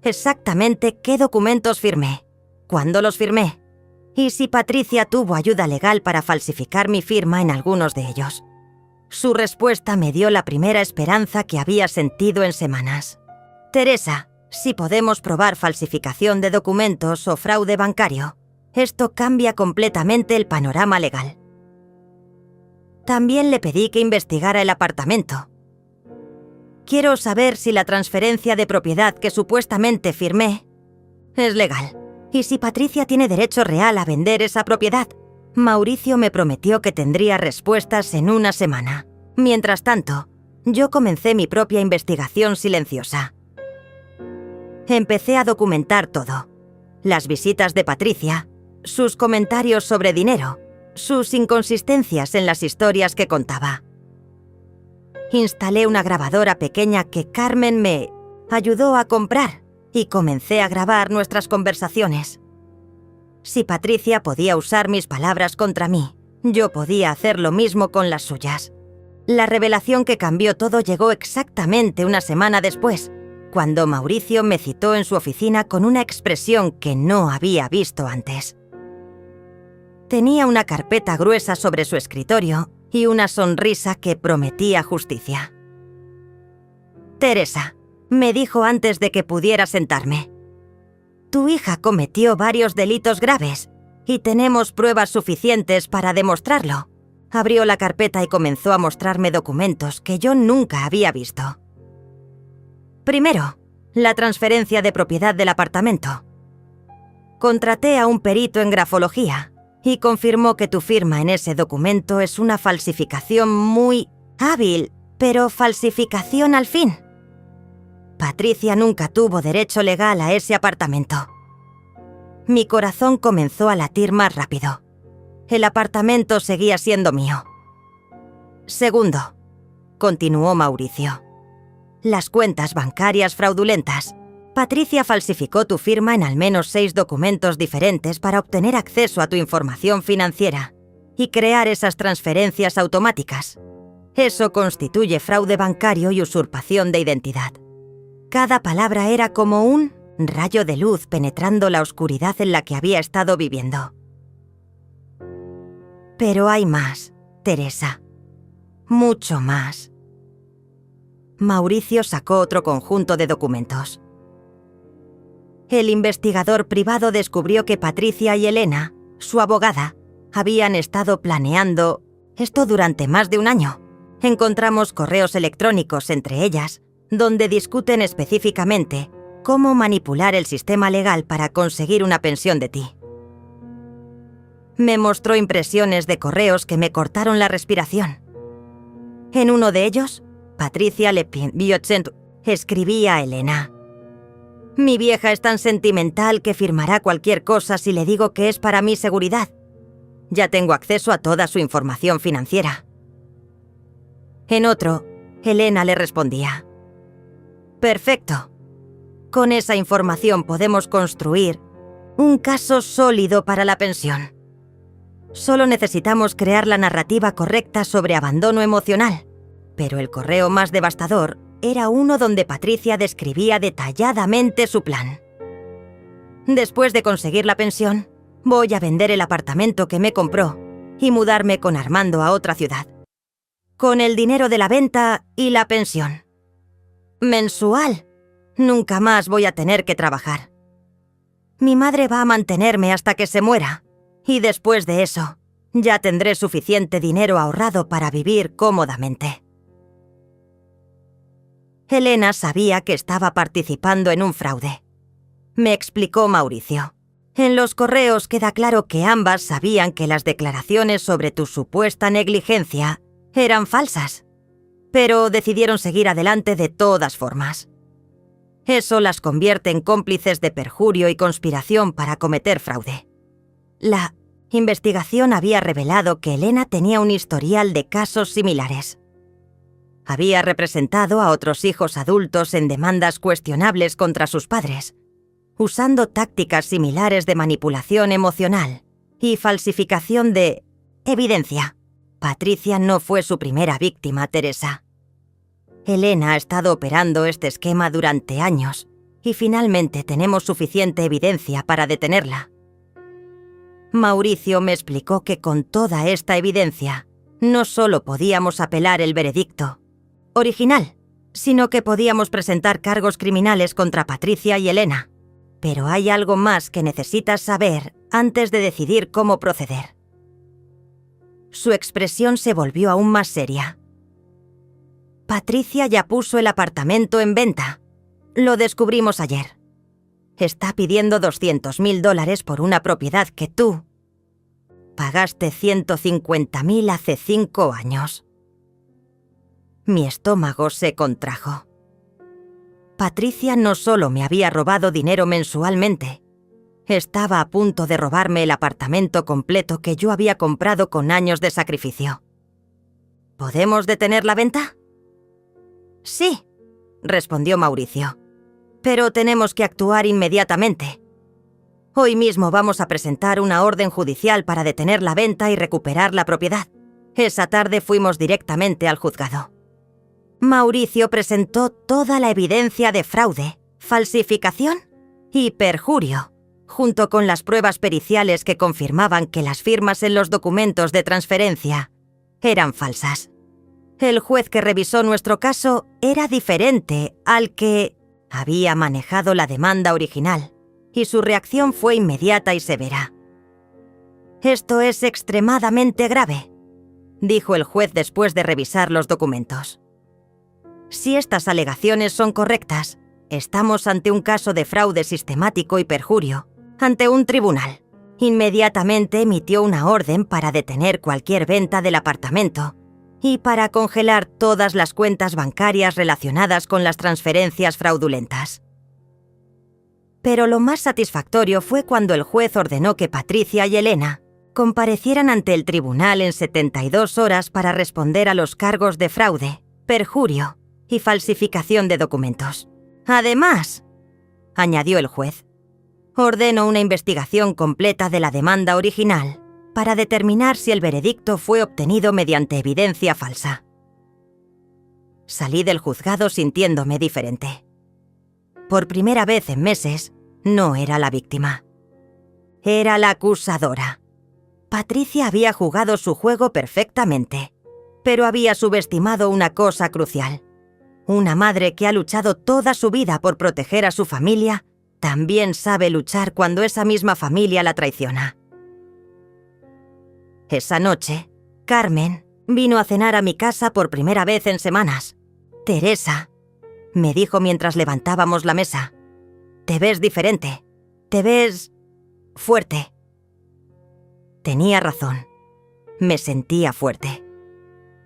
exactamente qué documentos firmé, cuándo los firmé, y si Patricia tuvo ayuda legal para falsificar mi firma en algunos de ellos». Su respuesta me dio la primera esperanza que había sentido en semanas. «Teresa, si podemos probar falsificación de documentos o fraude bancario, esto cambia completamente el panorama legal». También le pedí que investigara el apartamento. «Quiero saber si la transferencia de propiedad que supuestamente firmé es legal, y si Patricia tiene derecho real a vender esa propiedad». Mauricio me prometió que tendría respuestas en una semana. Mientras tanto, yo comencé mi propia investigación silenciosa. Empecé a documentar todo: las visitas de Patricia, sus comentarios sobre dinero, sus inconsistencias en las historias que contaba. Instalé una grabadora pequeña que Carmen me ayudó a comprar y comencé a grabar nuestras conversaciones. Si Patricia podía usar mis palabras contra mí, yo podía hacer lo mismo con las suyas. La revelación que cambió todo llegó exactamente una semana después, cuando Mauricio me citó en su oficina con una expresión que no había visto antes. Tenía una carpeta gruesa sobre su escritorio y una sonrisa que prometía justicia. «Teresa», me dijo antes de que pudiera sentarme, «tu hija cometió varios delitos graves y tenemos pruebas suficientes para demostrarlo». Abrió la carpeta y comenzó a mostrarme documentos que yo nunca había visto. Primero, la transferencia de propiedad del apartamento. Contraté a un perito en grafología y confirmó que tu firma en ese documento es una falsificación muy hábil, pero falsificación al fin. Patricia nunca tuvo derecho legal a ese apartamento. Mi corazón comenzó a latir más rápido. El apartamento seguía siendo mío. Segundo, continuó Mauricio, las cuentas bancarias fraudulentas. Patricia falsificó tu firma en al menos 6 documentos diferentes para obtener acceso a tu información financiera y crear esas transferencias automáticas. Eso constituye fraude bancario y usurpación de identidad. Cada palabra era como un rayo de luz penetrando la oscuridad en la que había estado viviendo. Pero hay más, Teresa. Mucho más. Mauricio sacó otro conjunto de documentos. El investigador privado descubrió que Patricia y Elena, su abogada, habían estado planeando esto durante más de un año. Encontramos correos electrónicos entre ellas, donde discuten específicamente cómo manipular el sistema legal para conseguir una pensión de ti. Me mostró impresiones de correos que me cortaron la respiración. En uno de ellos, Patricia escribía a Elena: «Mi vieja es tan sentimental que firmará cualquier cosa si le digo que es para mi seguridad. Ya tengo acceso a toda su información financiera». En otro, Elena le respondía: «Perfecto. Con esa información podemos construir un caso sólido para la pensión. Solo necesitamos crear la narrativa correcta sobre abandono emocional». Pero el correo más devastador era uno donde Patricia describía detalladamente su plan. «Después de conseguir la pensión, voy a vender el apartamento que me compró y mudarme con Armando a otra ciudad. Con el dinero de la venta y la pensión. Mensual. Nunca más voy a tener que trabajar. Mi madre va a mantenerme hasta que se muera. Y después de eso, ya tendré suficiente dinero ahorrado para vivir cómodamente». Elena sabía que estaba participando en un fraude. Me explicó Mauricio. En los correos queda claro que ambas sabían que las declaraciones sobre tu supuesta negligencia eran falsas, pero decidieron seguir adelante de todas formas. Eso las convierte en cómplices de perjurio y conspiración para cometer fraude. La investigación había revelado que Elena tenía un historial de casos similares. Había representado a otros hijos adultos en demandas cuestionables contra sus padres, usando tácticas similares de manipulación emocional y falsificación de evidencia. Patricia no fue su primera víctima, Teresa. Elena ha estado operando este esquema durante años y finalmente tenemos suficiente evidencia para detenerla. Mauricio me explicó que con toda esta evidencia no solo podíamos apelar el veredicto original, sino que podíamos presentar cargos criminales contra Patricia y Elena. Pero hay algo más que necesitas saber antes de decidir cómo proceder. Su expresión se volvió aún más seria. Patricia ya puso el apartamento en venta. Lo descubrimos ayer. Está pidiendo $200,000 por una propiedad que tú pagaste $150,000 hace 5 años. Mi estómago se contrajo. Patricia no solo me había robado dinero mensualmente, estaba a punto de robarme el apartamento completo que yo había comprado con años de sacrificio. ¿Podemos detener la venta? Sí, respondió Mauricio, pero tenemos que actuar inmediatamente. Hoy mismo vamos a presentar una orden judicial para detener la venta y recuperar la propiedad. Esa tarde fuimos directamente al juzgado. Mauricio presentó toda la evidencia de fraude, falsificación y perjurio, junto con las pruebas periciales que confirmaban que las firmas en los documentos de transferencia eran falsas. El juez que revisó nuestro caso era diferente al que había manejado la demanda original, y su reacción fue inmediata y severa. «Esto es extremadamente grave», dijo el juez después de revisar los documentos. «Si estas alegaciones son correctas, estamos ante un caso de fraude sistemático y perjurio, ante un tribunal». Inmediatamente emitió una orden para detener cualquier venta del apartamento y para congelar todas las cuentas bancarias relacionadas con las transferencias fraudulentas. Pero lo más satisfactorio fue cuando el juez ordenó que Patricia y Elena comparecieran ante el tribunal en 72 horas para responder a los cargos de fraude, perjurio y falsificación de documentos. Además, añadió el juez, ordeno una investigación completa de la demanda original para determinar si el veredicto fue obtenido mediante evidencia falsa. Salí del juzgado sintiéndome diferente. Por primera vez en meses, no era la víctima. Era la acusadora. Patricia había jugado su juego perfectamente, pero había subestimado una cosa crucial. Una madre que ha luchado toda su vida por proteger a su familia, también sabe luchar cuando esa misma familia la traiciona. Esa noche, Carmen vino a cenar a mi casa por primera vez en semanas. «Teresa», me dijo mientras levantábamos la mesa, «te ves diferente, te ves fuerte». Tenía razón. Me sentía fuerte.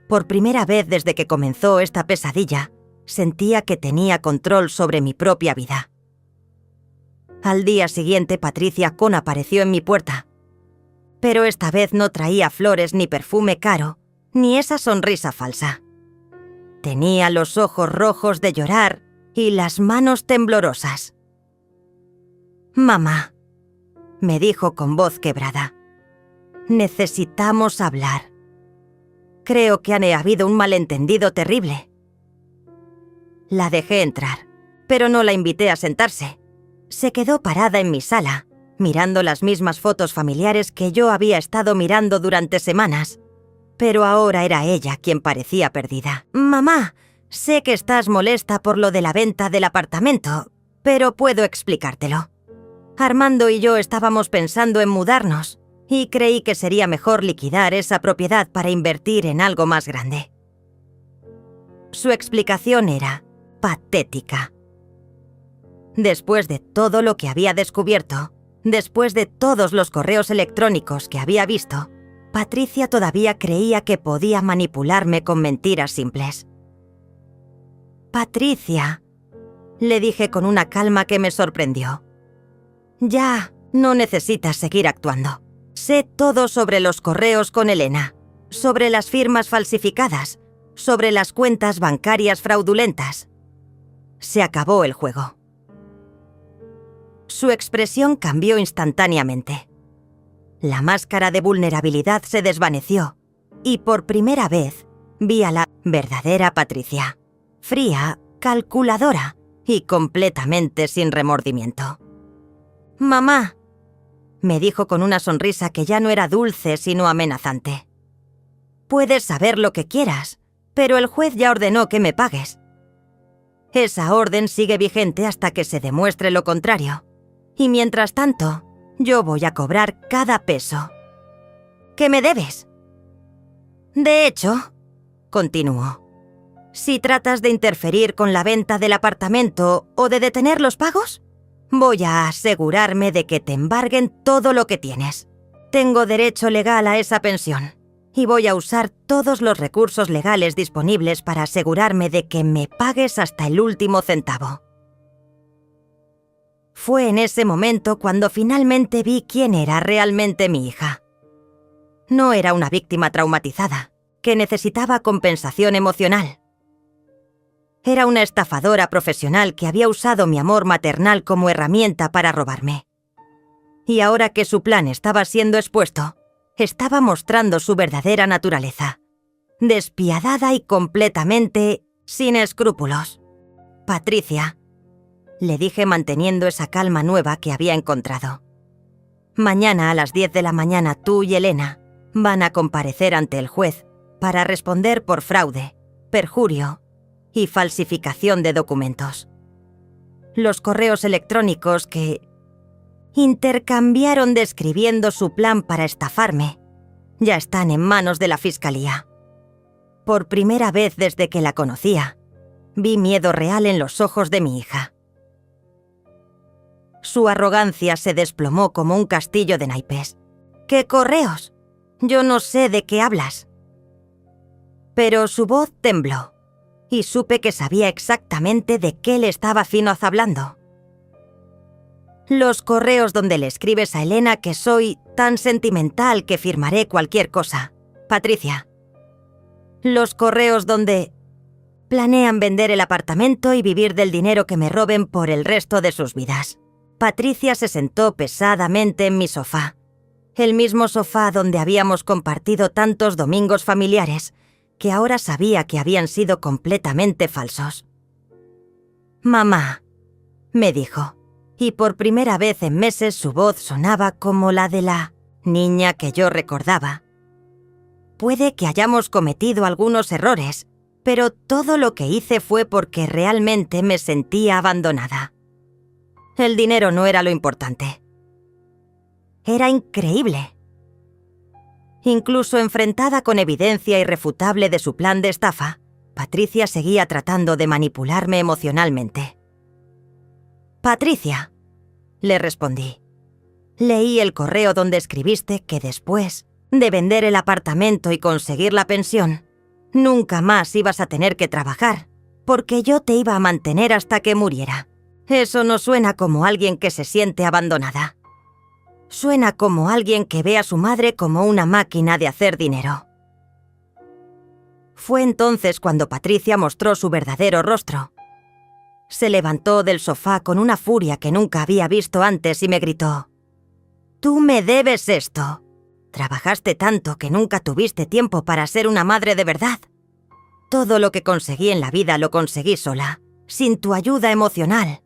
Por primera vez desde que comenzó esta pesadilla, sentía que tenía control sobre mi propia vida. Al día siguiente, Patricia Con apareció en mi puerta. Pero esta vez no traía flores ni perfume caro, ni esa sonrisa falsa. Tenía los ojos rojos de llorar y las manos temblorosas. «Mamá», me dijo con voz quebrada, «necesitamos hablar. Creo que ha habido un malentendido terrible». La dejé entrar, pero no la invité a sentarse. Se quedó parada en mi sala, mirando las mismas fotos familiares que yo había estado mirando durante semanas. Pero ahora era ella quien parecía perdida. «Mamá, sé que estás molesta por lo de la venta del apartamento, pero puedo explicártelo. Armando y yo estábamos pensando en mudarnos y creí que sería mejor liquidar esa propiedad para invertir en algo más grande». Su explicación era patética. Después de todo lo que había descubierto, después de todos los correos electrónicos que había visto, Patricia todavía creía que podía manipularme con mentiras simples. «Patricia», le dije con una calma que me sorprendió, «ya, no necesitas seguir actuando. Sé todo sobre los correos con Elena, sobre las firmas falsificadas, sobre las cuentas bancarias fraudulentas. Se acabó el juego. Su expresión cambió instantáneamente. La máscara de vulnerabilidad se desvaneció y por primera vez vi a la verdadera Patricia, fría, calculadora y completamente sin remordimiento. «Mamá», me dijo con una sonrisa que ya no era dulce sino amenazante. «Puedes saber lo que quieras, pero el juez ya ordenó que me pagues. Esa orden sigue vigente hasta que se demuestre lo contrario. Y mientras tanto, yo voy a cobrar cada peso. ¿Qué me debes? De hecho», continuó, «si tratas de interferir con la venta del apartamento o de detener los pagos, voy a asegurarme de que te embarguen todo lo que tienes. Tengo derecho legal a esa pensión y voy a usar todos los recursos legales disponibles para asegurarme de que me pagues hasta el último centavo». Fue en ese momento cuando finalmente vi quién era realmente mi hija. No era una víctima traumatizada, que necesitaba compensación emocional. Era una estafadora profesional que había usado mi amor maternal como herramienta para robarme. Y ahora que su plan estaba siendo expuesto, estaba mostrando su verdadera naturaleza, despiadada y completamente sin escrúpulos. «Patricia», le dije manteniendo esa calma nueva que había encontrado. «Mañana a las 10 de la mañana tú y Elena van a comparecer ante el juez para responder por fraude, perjurio y falsificación de documentos. Los correos electrónicos que intercambiaron describiendo su plan para estafarme ya están en manos de la fiscalía. Por primera vez desde que la conocía, vi miedo real en los ojos de mi hija. Su arrogancia se desplomó como un castillo de naipes. «¿Qué correos? Yo no sé de qué hablas». Pero su voz tembló y supe que sabía exactamente de qué le estaba Finoz hablando. «Los correos donde le escribes a Elena que soy tan sentimental que firmaré cualquier cosa, Patricia. Los correos donde planean vender el apartamento y vivir del dinero que me roben por el resto de sus vidas». Patricia se sentó pesadamente en mi sofá, el mismo sofá donde habíamos compartido tantos domingos familiares, que ahora sabía que habían sido completamente falsos. «Mamá», me dijo, y por primera vez en meses su voz sonaba como la de la niña que yo recordaba. «Puede que hayamos cometido algunos errores, pero todo lo que hice fue porque realmente me sentía abandonada. El dinero no era lo importante. Era increíble. Incluso enfrentada con evidencia irrefutable de su plan de estafa, Patricia seguía tratando de manipularme emocionalmente. «Patricia», le respondí, «leí el correo donde escribiste que después de vender el apartamento y conseguir la pensión, nunca más ibas a tener que trabajar, porque yo te iba a mantener hasta que muriera. Eso no suena como alguien que se siente abandonada. Suena como alguien que ve a su madre como una máquina de hacer dinero». Fue entonces cuando Patricia mostró su verdadero rostro. Se levantó del sofá con una furia que nunca había visto antes y me gritó: «Tú me debes esto. Trabajaste tanto que nunca tuviste tiempo para ser una madre de verdad. Todo lo que conseguí en la vida lo conseguí sola, sin tu ayuda emocional.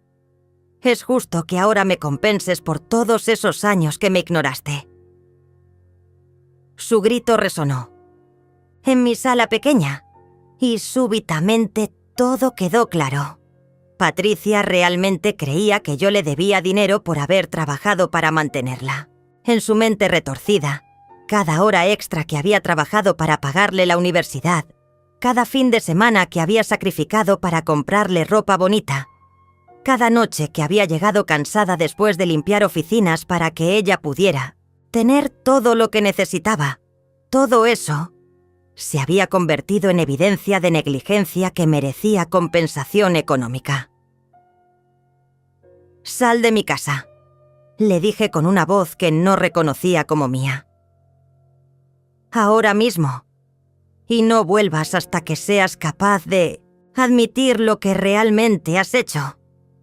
Es justo que ahora me compenses por todos esos años que me ignoraste». Su grito resonó en mi sala pequeña y súbitamente todo quedó claro. Patricia realmente creía que yo le debía dinero por haber trabajado para mantenerla. En su mente retorcida, cada hora extra que había trabajado para pagarle la universidad, cada fin de semana que había sacrificado para comprarle ropa bonita, cada noche que había llegado cansada después de limpiar oficinas para que ella pudiera tener todo lo que necesitaba, todo eso se había convertido en evidencia de negligencia que merecía compensación económica. «Sal de mi casa», le dije con una voz que no reconocía como mía. «Ahora mismo. y no vuelvas hasta que seas capaz de admitir lo que realmente has hecho».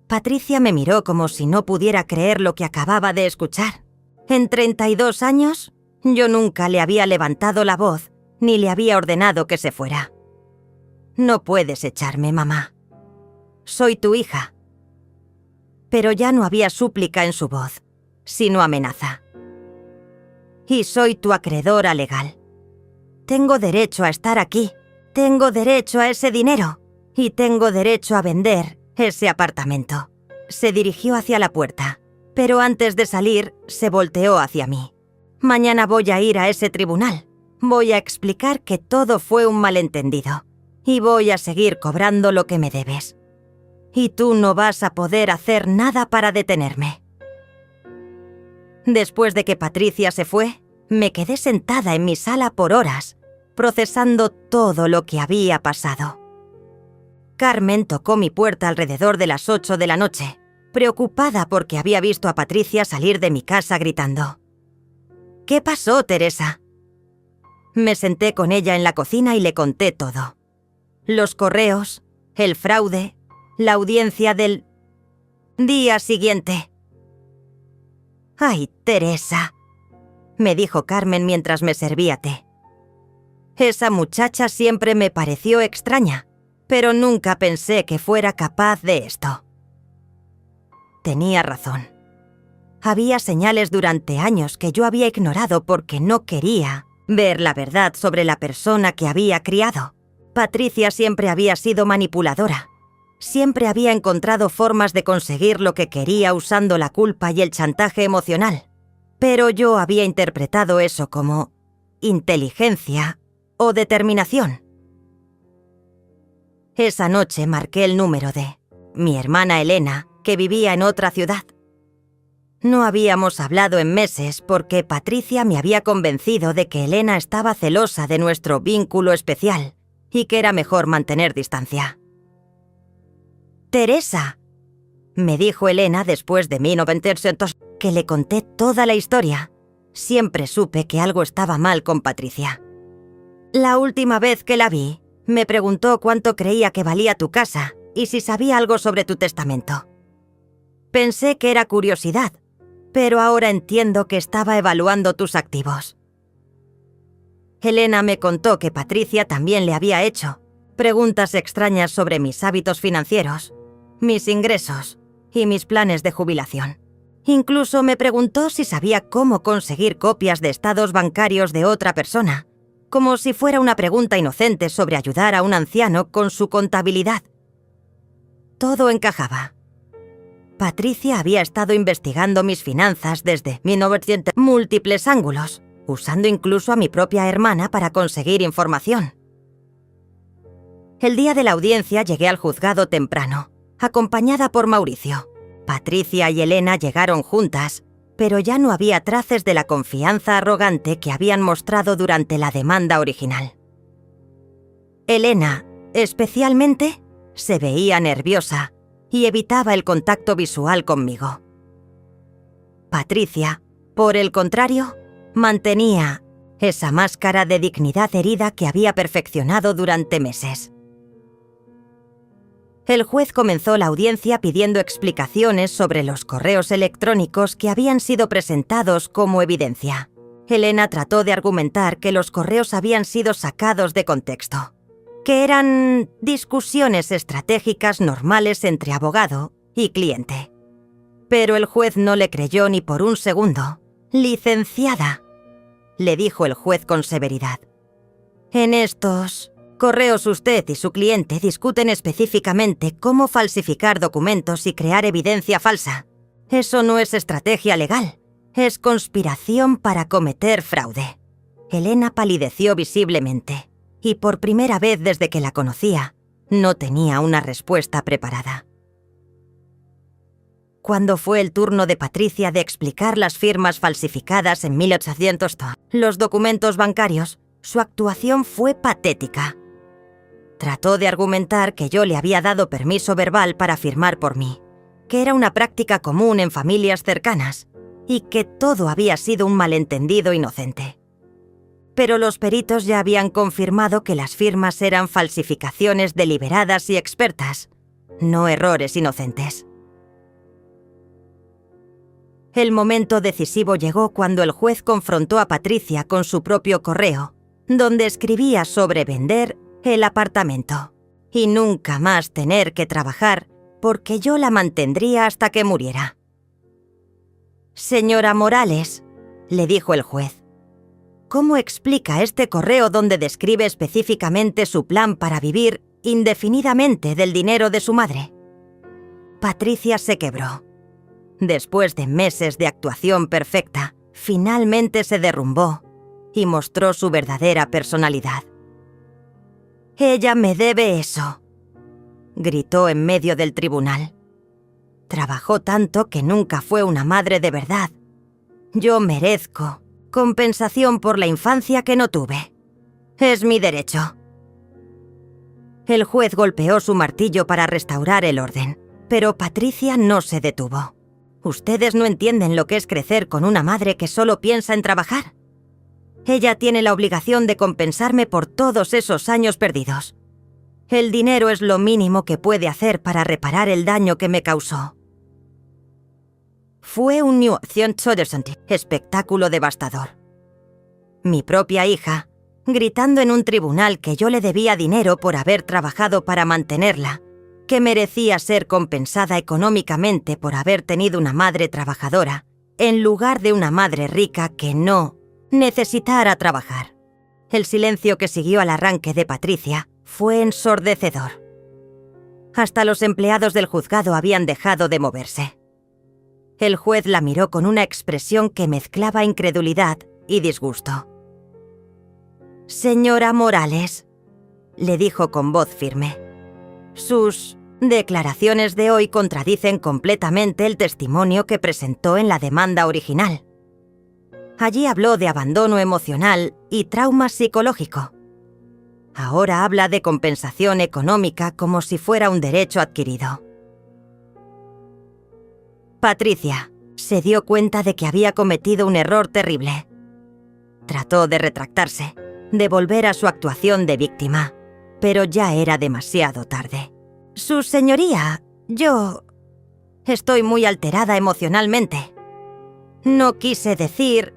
Patricia me miró como si no pudiera creer lo que acababa de escuchar. En 32 años, yo nunca le había levantado la voz ni le había ordenado que se fuera. «No puedes echarme, mamá. Soy tu hija». Pero ya no había súplica en su voz, sino amenaza. «Y soy tu acreedora legal. Tengo derecho a estar aquí, tengo derecho a ese dinero y tengo derecho a vender ese apartamento». Se dirigió hacia la puerta, pero antes de salir se volteó hacia mí. «Mañana voy a ir a ese tribunal. Voy a explicar que todo fue un malentendido y voy a seguir cobrando lo que me debes. Y tú no vas a poder hacer nada para detenerme». Después de que Patricia se fue, me quedé sentada en mi sala por horas, procesando todo lo que había pasado. Carmen tocó mi puerta alrededor de las 8 de la noche, preocupada porque había visto a Patricia salir de mi casa gritando. «¿Qué pasó, Teresa?». Me senté con ella en la cocina y le conté todo. Los correos, el fraude, la audiencia del día siguiente. «Ay, Teresa», me dijo Carmen mientras me servía té. «Esa muchacha siempre me pareció extraña, pero nunca pensé que fuera capaz de esto». Tenía razón. Había señales durante años que yo había ignorado porque no quería ver la verdad sobre la persona que había criado. Patricia siempre había sido manipuladora. Siempre había encontrado formas de conseguir lo que quería usando la culpa y el chantaje emocional. Pero yo había interpretado eso como inteligencia o determinación. Esa noche marqué el número de mi hermana Elena, que vivía en otra ciudad. No habíamos hablado en meses porque Patricia me había convencido de que Elena estaba celosa de nuestro vínculo especial y que era mejor mantener distancia. «Teresa», me dijo Elena después de 1900, que le conté toda la historia. Siempre supe que algo estaba mal con Patricia. «La última vez que la vi, me preguntó cuánto creía que valía tu casa y si sabía algo sobre tu testamento. Pensé que era curiosidad, pero ahora entiendo que estaba evaluando tus activos». Elena me contó que Patricia también le había hecho preguntas extrañas sobre mis hábitos financieros, mis ingresos y mis planes de jubilación. Incluso me preguntó si sabía cómo conseguir copias de estados bancarios de otra persona, como si fuera una pregunta inocente sobre ayudar a un anciano con su contabilidad. Todo encajaba. Patricia había estado investigando mis finanzas desde 1900 múltiples ángulos, usando incluso a mi propia hermana para conseguir información. El día de la audiencia llegué al juzgado temprano, acompañada por Mauricio. Patricia y Elena llegaron juntas, pero ya no había traces de la confianza arrogante que habían mostrado durante la demanda original. Elena, especialmente, se veía nerviosa y evitaba el contacto visual conmigo. Patricia, por el contrario, mantenía esa máscara de dignidad herida que había perfeccionado durante meses. El juez comenzó la audiencia pidiendo explicaciones sobre los correos electrónicos que habían sido presentados como evidencia. Elena trató de argumentar que los correos habían sido sacados de contexto, que eran discusiones estratégicas normales entre abogado y cliente. Pero el juez no le creyó ni por un segundo. «Licenciada», le dijo el juez con severidad, «en estos correos usted y su cliente discuten específicamente cómo falsificar documentos y crear evidencia falsa. Eso no es estrategia legal, es conspiración para cometer fraude». Elena palideció visiblemente, y por primera vez desde que la conocía, no tenía una respuesta preparada. Cuando fue el turno de Patricia de explicar las firmas falsificadas en 1800, los documentos bancarios, su actuación fue patética. Trató de argumentar que yo le había dado permiso verbal para firmar por mí, que era una práctica común en familias cercanas y que todo había sido un malentendido inocente. pero los peritos ya habían confirmado que las firmas eran falsificaciones deliberadas y expertas, no errores inocentes. El momento decisivo llegó cuando el juez confrontó a Patricia con su propio correo, donde escribía sobre vender el apartamento y nunca más tener que trabajar porque yo la mantendría hasta que muriera. «Señora Morales», le dijo el juez, «¿cómo explica este correo donde describe específicamente su plan para vivir indefinidamente del dinero de su madre?» Patricia se quebró. Después de meses de actuación perfecta, finalmente se derrumbó y mostró su verdadera personalidad. «Ella me debe eso», gritó en medio del tribunal. «Trabajó tanto que nunca fue una madre de verdad. Yo merezco compensación por la infancia que no tuve. Es mi derecho». El juez golpeó su martillo para restaurar el orden, pero Patricia no se detuvo. «Ustedes no entienden lo que es crecer con una madre que solo piensa en trabajar. Ella tiene la obligación de compensarme por todos esos años perdidos. El dinero es lo mínimo que puede hacer para reparar el daño que me causó». Fue un espectáculo devastador. Mi propia hija, gritando en un tribunal que yo le debía dinero por haber trabajado para mantenerla, que merecía ser compensada económicamente por haber tenido una madre trabajadora, en lugar de una madre rica que no necesitara trabajar. El silencio que siguió al arranque de Patricia fue ensordecedor. Hasta los empleados del juzgado habían dejado de moverse. El juez la miró con una expresión que mezclaba incredulidad y disgusto. «Señora Morales», le dijo con voz firme, «sus declaraciones de hoy contradicen completamente el testimonio que presentó en la demanda original. Allí habló de abandono emocional y trauma psicológico. Ahora habla de compensación económica como si fuera un derecho adquirido». Patricia se dio cuenta de que había cometido un error terrible. Trató de retractarse, de volver a su actuación de víctima, pero ya era demasiado tarde. «Su señoría, yo estoy muy alterada emocionalmente. No quise decir...»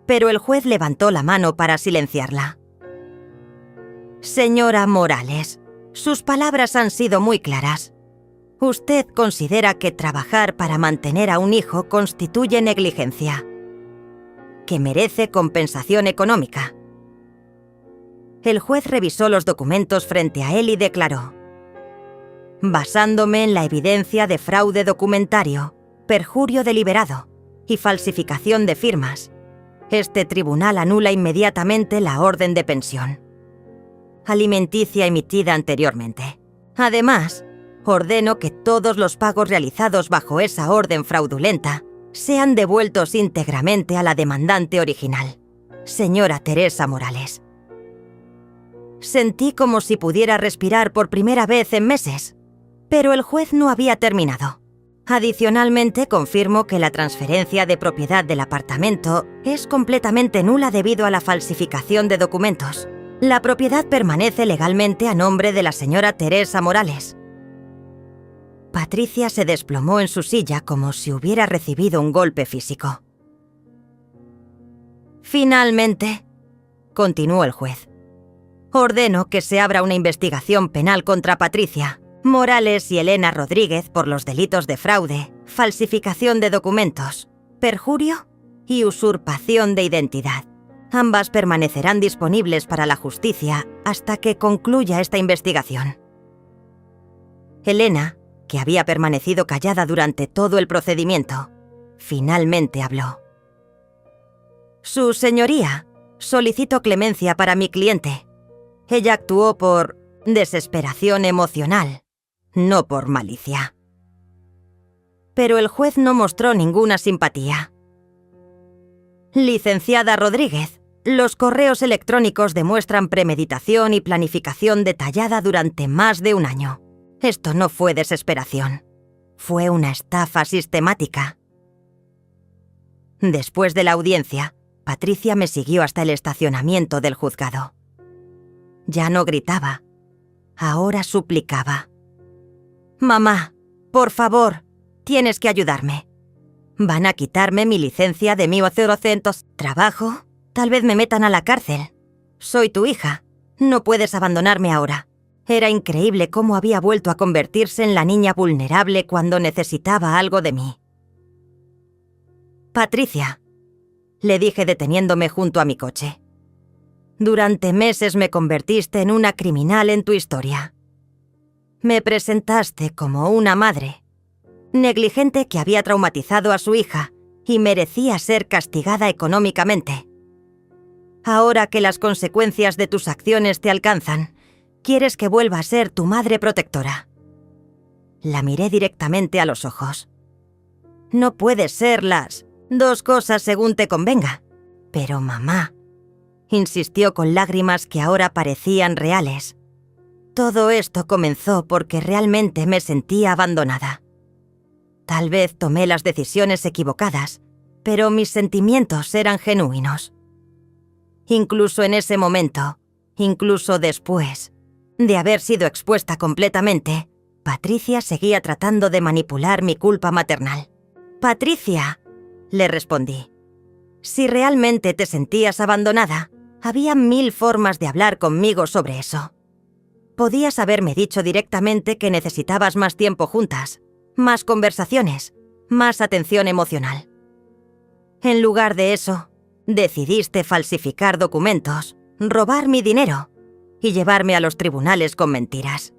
Pero el juez levantó la mano para silenciarla. «Señora Morales, sus palabras han sido muy claras. Usted considera que trabajar para mantener a un hijo constituye negligencia, que merece compensación económica». El juez revisó los documentos frente a él y declaró: «Basándome en la evidencia de fraude documentario, perjurio deliberado y falsificación de firmas, este tribunal anula inmediatamente la orden de pensión alimenticia emitida anteriormente. Además, ordeno que todos los pagos realizados bajo esa orden fraudulenta sean devueltos íntegramente a la demandante original, señora Teresa Morales». Sentí como si pudiera respirar por primera vez en meses, pero el juez no había terminado. «Adicionalmente, confirmo que la transferencia de propiedad del apartamento es completamente nula debido a la falsificación de documentos. La propiedad permanece legalmente a nombre de la señora Teresa Morales». Patricia se desplomó en su silla como si hubiera recibido un golpe físico. «Finalmente», continuó el juez, «ordeno que se abra una investigación penal contra Patricia Morales y Elena Rodríguez por los delitos de fraude, falsificación de documentos, perjurio y usurpación de identidad. Ambas permanecerán disponibles para la justicia hasta que concluya esta investigación». Elena, que había permanecido callada durante todo el procedimiento, finalmente habló. «Su señoría, solicito clemencia para mi cliente. Ella actuó por desesperación emocional, no por malicia». Pero el juez no mostró ninguna simpatía. «Licenciada Rodríguez, los correos electrónicos demuestran premeditación y planificación detallada durante más de un año. Esto no fue desesperación, fue una estafa sistemática». Después de la audiencia, Patricia me siguió hasta el estacionamiento del juzgado. Ya no gritaba, ahora suplicaba. «Mamá, por favor, tienes que ayudarme. Van a quitarme mi licencia de 1800. Trabajo, tal vez me metan a la cárcel. Soy tu hija, no puedes abandonarme ahora». Era increíble cómo había vuelto a convertirse en la niña vulnerable cuando necesitaba algo de mí. «Patricia», le dije deteniéndome junto a mi coche. «Durante meses me convertiste en una criminal en tu historia. Me presentaste como una madre negligente que había traumatizado a su hija y merecía ser castigada económicamente. Ahora que las consecuencias de tus acciones te alcanzan, quieres que vuelva a ser tu madre protectora». La miré directamente a los ojos. «No puedes ser las dos cosas según te convenga». «Pero mamá», insistió con lágrimas que ahora parecían reales. «Todo esto comenzó porque realmente me sentía abandonada. Tal vez tomé las decisiones equivocadas, pero mis sentimientos eran genuinos. Incluso en ese momento, incluso después de haber sido expuesta completamente, Patricia seguía tratando de manipular mi culpa maternal». «Patricia», le respondí, «si realmente te sentías abandonada, había 1000 formas de hablar conmigo sobre eso. Podías haberme dicho directamente que necesitabas más tiempo juntas, más conversaciones, más atención emocional. En lugar de eso, decidiste falsificar documentos, robar mi dinero y llevarme a los tribunales con mentiras».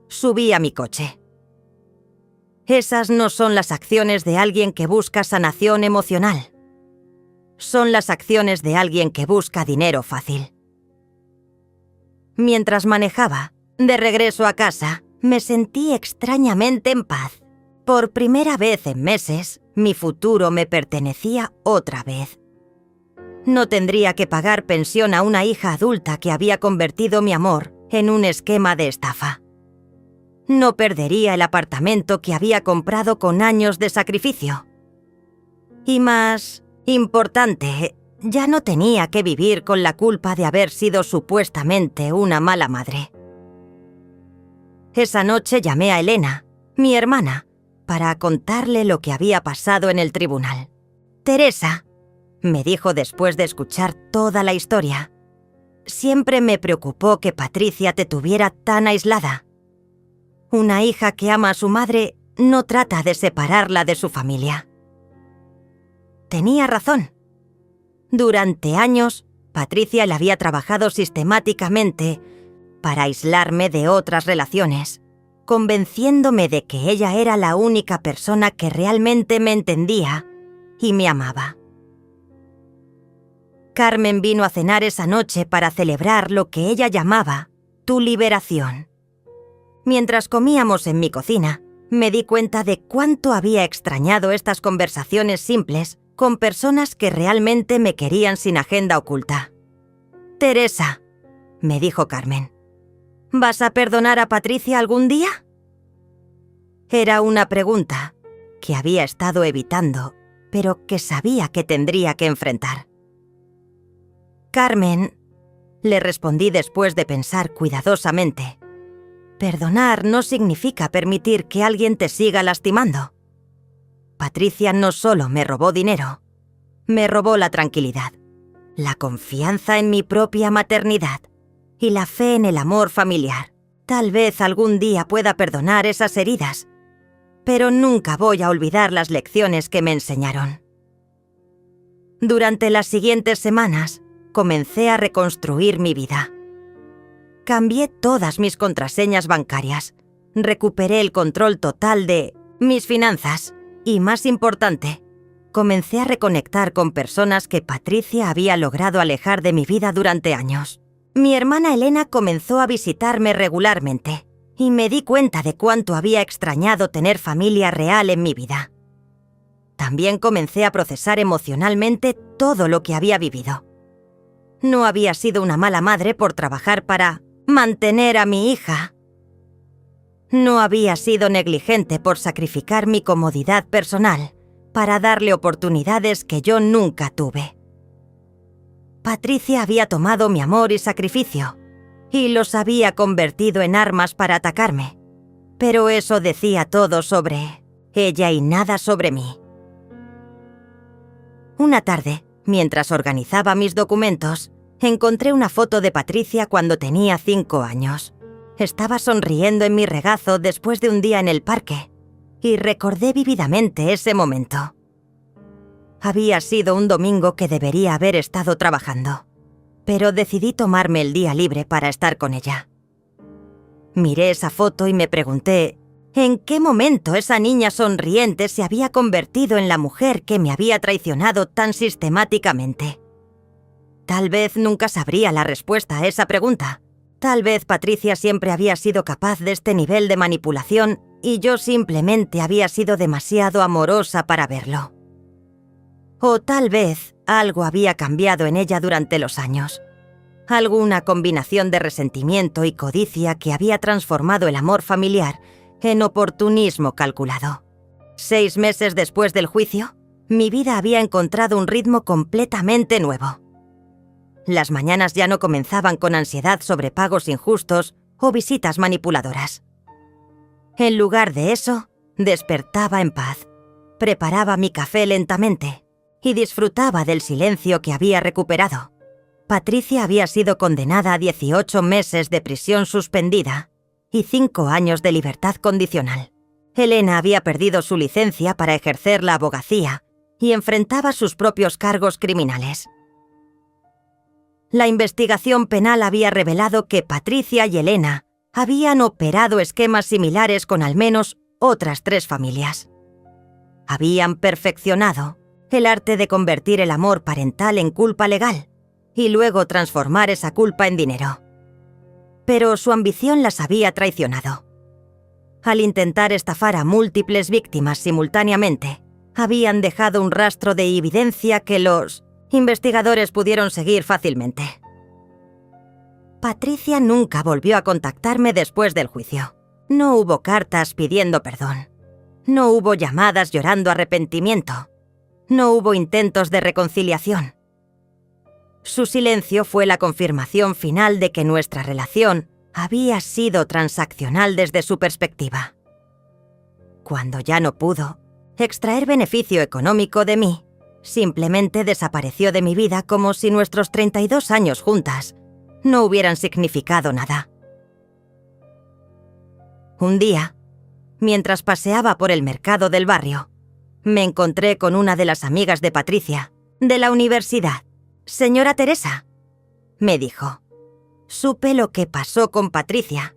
Subí a mi coche. «Esas no son las acciones de alguien que busca sanación emocional. Son las acciones de alguien que busca dinero fácil». Mientras manejaba, de regreso a casa, me sentí extrañamente en paz. Por primera vez en meses, mi futuro me pertenecía otra vez. No tendría que pagar pensión a una hija adulta que había convertido mi amor en un esquema de estafa. No perdería el apartamento que había comprado con años de sacrificio. Y más importante, ya no tenía que vivir con la culpa de haber sido supuestamente una mala madre. Esa noche llamé a Elena, mi hermana, para contarle lo que había pasado en el tribunal. «Teresa», me dijo después de escuchar toda la historia, «siempre me preocupó que Patricia te tuviera tan aislada. Una hija que ama a su madre no trata de separarla de su familia». Tenía razón. Durante años, Patricia le había trabajado sistemáticamente para aislarme de otras relaciones, convenciéndome de que ella era la única persona que realmente me entendía y me amaba. Carmen vino a cenar esa noche para celebrar lo que ella llamaba tu liberación. Mientras comíamos en mi cocina, me di cuenta de cuánto había extrañado estas conversaciones simples con personas que realmente me querían sin agenda oculta. «Teresa», me dijo Carmen, «¿vas a perdonar a Patricia algún día?». Era una pregunta que había estado evitando, pero que sabía que tendría que enfrentar. «Carmen», le respondí después de pensar cuidadosamente, «perdonar no significa permitir que alguien te siga lastimando. Patricia no solo me robó dinero, me robó la tranquilidad, la confianza en mi propia maternidad y la fe en el amor familiar. Tal vez algún día pueda perdonar esas heridas, pero nunca voy a olvidar las lecciones que me enseñaron». Durante las siguientes semanas, comencé a reconstruir mi vida. Cambié todas mis contraseñas bancarias, recuperé el control total de mis finanzas y, más importante, comencé a reconectar con personas que Patricia había logrado alejar de mi vida durante años. Mi hermana Elena comenzó a visitarme regularmente y me di cuenta de cuánto había extrañado tener familia real en mi vida. También comencé a procesar emocionalmente todo lo que había vivido. No había sido una mala madre por trabajar para mantener a mi hija. No había sido negligente por sacrificar mi comodidad personal para darle oportunidades que yo nunca tuve. Patricia había tomado mi amor y sacrificio, y los había convertido en armas para atacarme. Pero eso decía todo sobre ella y nada sobre mí. Una tarde, mientras organizaba mis documentos, encontré una foto de Patricia cuando tenía 5 años. Estaba sonriendo en mi regazo después de un día en el parque, y recordé vívidamente ese momento. Había sido un domingo que debería haber estado trabajando, pero decidí tomarme el día libre para estar con ella. Miré esa foto y me pregunté en qué momento esa niña sonriente se había convertido en la mujer que me había traicionado tan sistemáticamente. Tal vez nunca sabría la respuesta a esa pregunta. Tal vez Patricia siempre había sido capaz de este nivel de manipulación y yo simplemente había sido demasiado amorosa para verlo. O tal vez algo había cambiado en ella durante los años. Alguna combinación de resentimiento y codicia que había transformado el amor familiar en oportunismo calculado. 6 meses después del juicio, mi vida había encontrado un ritmo completamente nuevo. Las mañanas ya no comenzaban con ansiedad sobre pagos injustos o visitas manipuladoras. En lugar de eso, despertaba en paz, preparaba mi café lentamente y disfrutaba del silencio que había recuperado. Patricia había sido condenada a 18 meses de prisión suspendida y 5 años de libertad condicional. Elena había perdido su licencia para ejercer la abogacía y enfrentaba sus propios cargos criminales. La investigación penal había revelado que Patricia y Elena habían operado esquemas similares con al menos otras 3 familias. Habían perfeccionado el arte de convertir el amor parental en culpa legal y luego transformar esa culpa en dinero. Pero su ambición las había traicionado. Al intentar estafar a múltiples víctimas simultáneamente, habían dejado un rastro de evidencia que los investigadores pudieron seguir fácilmente. Patricia nunca volvió a contactarme después del juicio. No hubo cartas pidiendo perdón. No hubo llamadas llorando arrepentimiento. No hubo intentos de reconciliación. Su silencio fue la confirmación final de que nuestra relación había sido transaccional desde su perspectiva. Cuando ya no pudo extraer beneficio económico de mí, simplemente desapareció de mi vida como si nuestros 32 años juntas no hubieran significado nada. Un día, mientras paseaba por el mercado del barrio, me encontré con una de las amigas de Patricia, de la universidad. «Señora Teresa», me dijo, «supe lo que pasó con Patricia.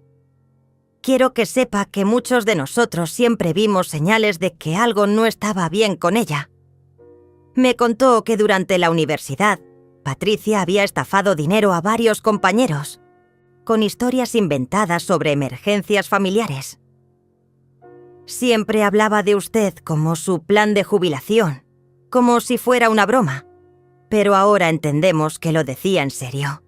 Quiero que sepa que muchos de nosotros siempre vimos señales de que algo no estaba bien con ella». Me contó que durante la universidad, Patricia había estafado dinero a varios compañeros, con historias inventadas sobre emergencias familiares. Siempre hablaba de usted como su plan de jubilación, como si fuera una broma, pero ahora entendemos que lo decía en serio.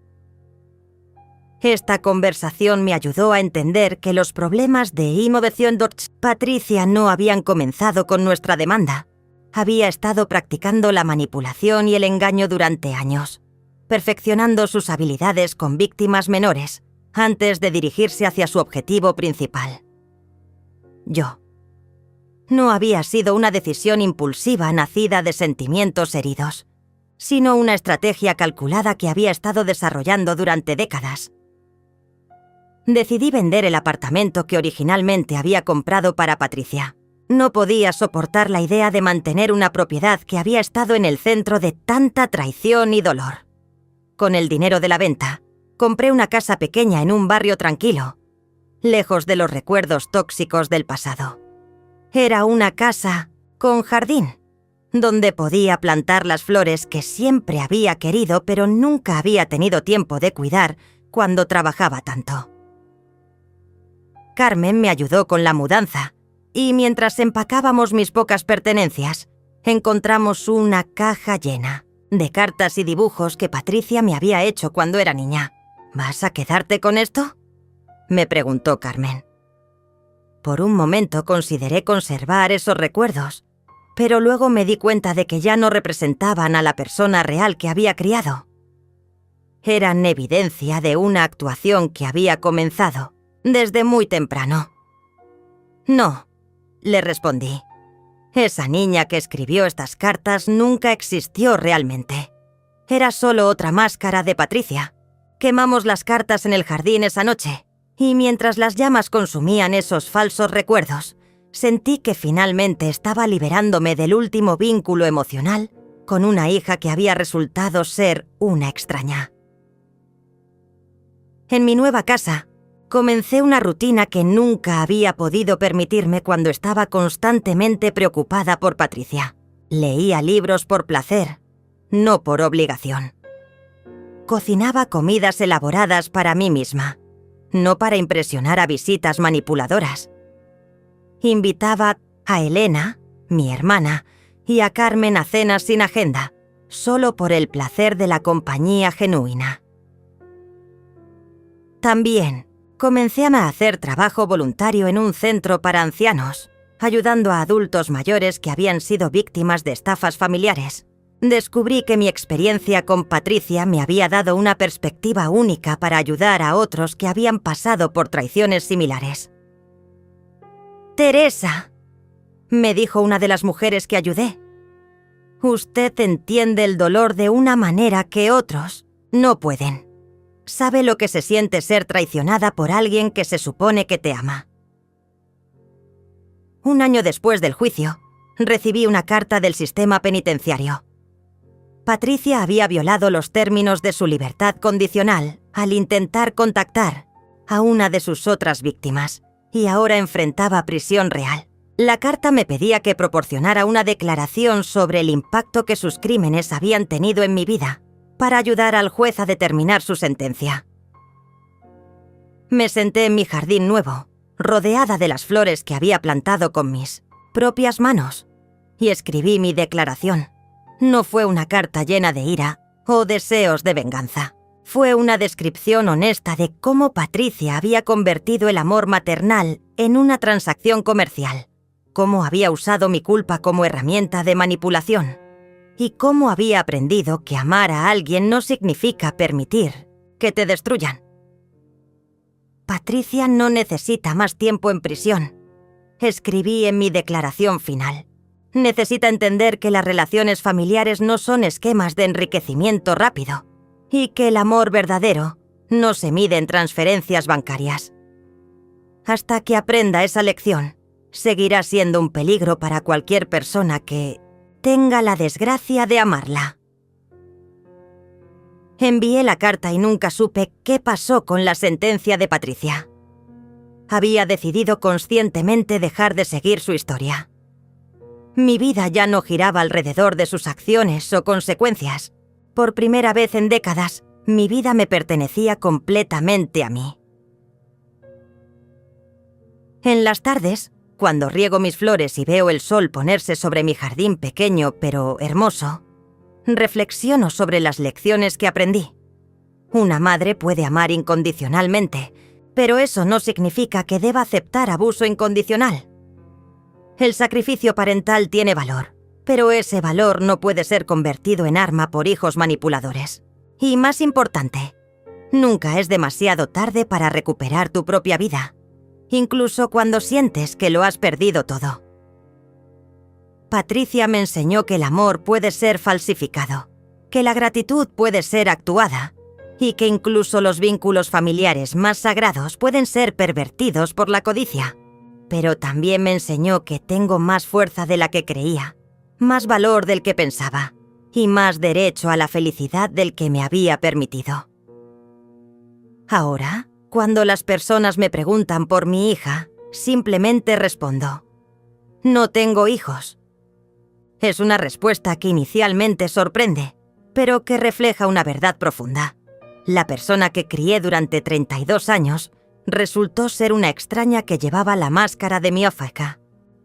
Esta conversación me ayudó a entender que los problemas de inmovación de Patricia no habían comenzado con nuestra demanda. Había estado practicando la manipulación y el engaño durante años, perfeccionando sus habilidades con víctimas menores antes de dirigirse hacia su objetivo principal. Yo. No había sido una decisión impulsiva nacida de sentimientos heridos, sino una estrategia calculada que había estado desarrollando durante décadas. Decidí vender el apartamento que originalmente había comprado para Patricia. No podía soportar la idea de mantener una propiedad que había estado en el centro de tanta traición y dolor. Con el dinero de la venta, compré una casa pequeña en un barrio tranquilo, lejos de los recuerdos tóxicos del pasado. Era una casa con jardín, donde podía plantar las flores que siempre había querido pero nunca había tenido tiempo de cuidar cuando trabajaba tanto. Carmen me ayudó con la mudanza y mientras empacábamos mis pocas pertenencias, encontramos una caja llena de cartas y dibujos que Patricia me había hecho cuando era niña. ¿Vas a quedarte con esto?, me preguntó Carmen. Por un momento consideré conservar esos recuerdos, pero luego me di cuenta de que ya no representaban a la persona real que había criado. eran evidencia de una actuación que había comenzado desde muy temprano. No, le respondí. Esa niña que escribió estas cartas nunca existió realmente. Era solo otra máscara de Patricia. Quemamos las cartas en el jardín esa noche, y mientras las llamas consumían esos falsos recuerdos, sentí que finalmente estaba liberándome del último vínculo emocional con una hija que había resultado ser una extraña. En mi nueva casa, comencé una rutina que nunca había podido permitirme cuando estaba constantemente preocupada por Patricia. Leía libros por placer, no por obligación. Cocinaba comidas elaboradas para mí misma, no para impresionar a visitas manipuladoras. Invitaba a Elena, mi hermana, y a Carmen a cenas sin agenda, solo por el placer de la compañía genuina. También comencé a hacer trabajo voluntario en un centro para ancianos, ayudando a adultos mayores que habían sido víctimas de estafas familiares. Descubrí que mi experiencia con Patricia me había dado una perspectiva única para ayudar a otros que habían pasado por traiciones similares. «Teresa», me dijo una de las mujeres que ayudé, «usted entiende el dolor de una manera que otros no pueden. Sabe lo que se siente ser traicionada por alguien que se supone que te ama». Un año después del juicio, recibí una carta del sistema penitenciario. Patricia había violado los términos de su libertad condicional al intentar contactar a una de sus otras víctimas y ahora enfrentaba prisión real. La carta me pedía que proporcionara una declaración sobre el impacto que sus crímenes habían tenido en mi vida para ayudar al juez a determinar su sentencia. Me senté en mi jardín nuevo, rodeada de las flores que había plantado con mis propias manos, y escribí mi declaración. No fue una carta llena de ira o deseos de venganza. Fue una descripción honesta de cómo Patricia había convertido el amor maternal en una transacción comercial, cómo había usado mi culpa como herramienta de manipulación y cómo había aprendido que amar a alguien no significa permitir que te destruyan. Patricia no necesita más tiempo en prisión, escribí en mi declaración final. Necesita entender que las relaciones familiares no son esquemas de enriquecimiento rápido y que el amor verdadero no se mide en transferencias bancarias. Hasta que aprenda esa lección, seguirá siendo un peligro para cualquier persona que tenga la desgracia de amarla. Envié la carta y nunca supe qué pasó con la sentencia de Patricia. Había decidido conscientemente dejar de seguir su historia. Mi vida ya no giraba alrededor de sus acciones o consecuencias. Por primera vez en décadas, mi vida me pertenecía completamente a mí. En las tardes, cuando riego mis flores y veo el sol ponerse sobre mi jardín pequeño pero hermoso, reflexiono sobre las lecciones que aprendí. Una madre puede amar incondicionalmente, pero eso no significa que deba aceptar abuso incondicional. El sacrificio parental tiene valor, pero ese valor no puede ser convertido en arma por hijos manipuladores. Y más importante, nunca es demasiado tarde para recuperar tu propia vida, incluso cuando sientes que lo has perdido todo. Patricia me enseñó que el amor puede ser falsificado, que la gratitud puede ser actuada y que incluso los vínculos familiares más sagrados pueden ser pervertidos por la codicia. Pero también me enseñó que tengo más fuerza de la que creía, más valor del que pensaba y más derecho a la felicidad del que me había permitido. Ahora, cuando las personas me preguntan por mi hija, simplemente respondo: no tengo hijos. Es una respuesta que inicialmente sorprende, pero que refleja una verdad profunda. La persona que crié durante 32 años resultó ser una extraña que llevaba la máscara de mi África.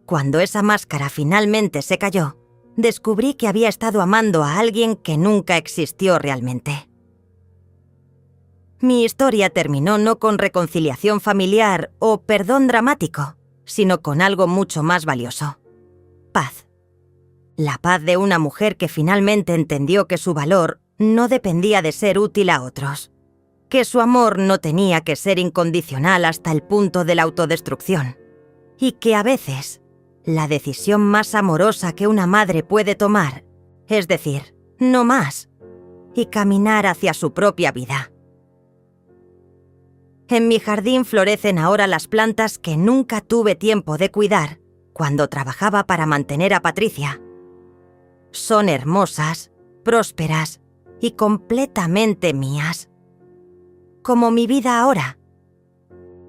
Cuando esa máscara finalmente se cayó, descubrí que había estado amando a alguien que nunca existió realmente. Mi historia terminó no con reconciliación familiar o perdón dramático, sino con algo mucho más valioso: paz. La paz de una mujer que finalmente entendió que su valor no dependía de ser útil a otros, que su amor no tenía que ser incondicional hasta el punto de la autodestrucción, y que a veces la decisión más amorosa que una madre puede tomar es decir, no más, y caminar hacia su propia vida. En mi jardín florecen ahora las plantas que nunca tuve tiempo de cuidar cuando trabajaba para mantener a Patricia. Son hermosas, prósperas y completamente mías. Como mi vida ahora.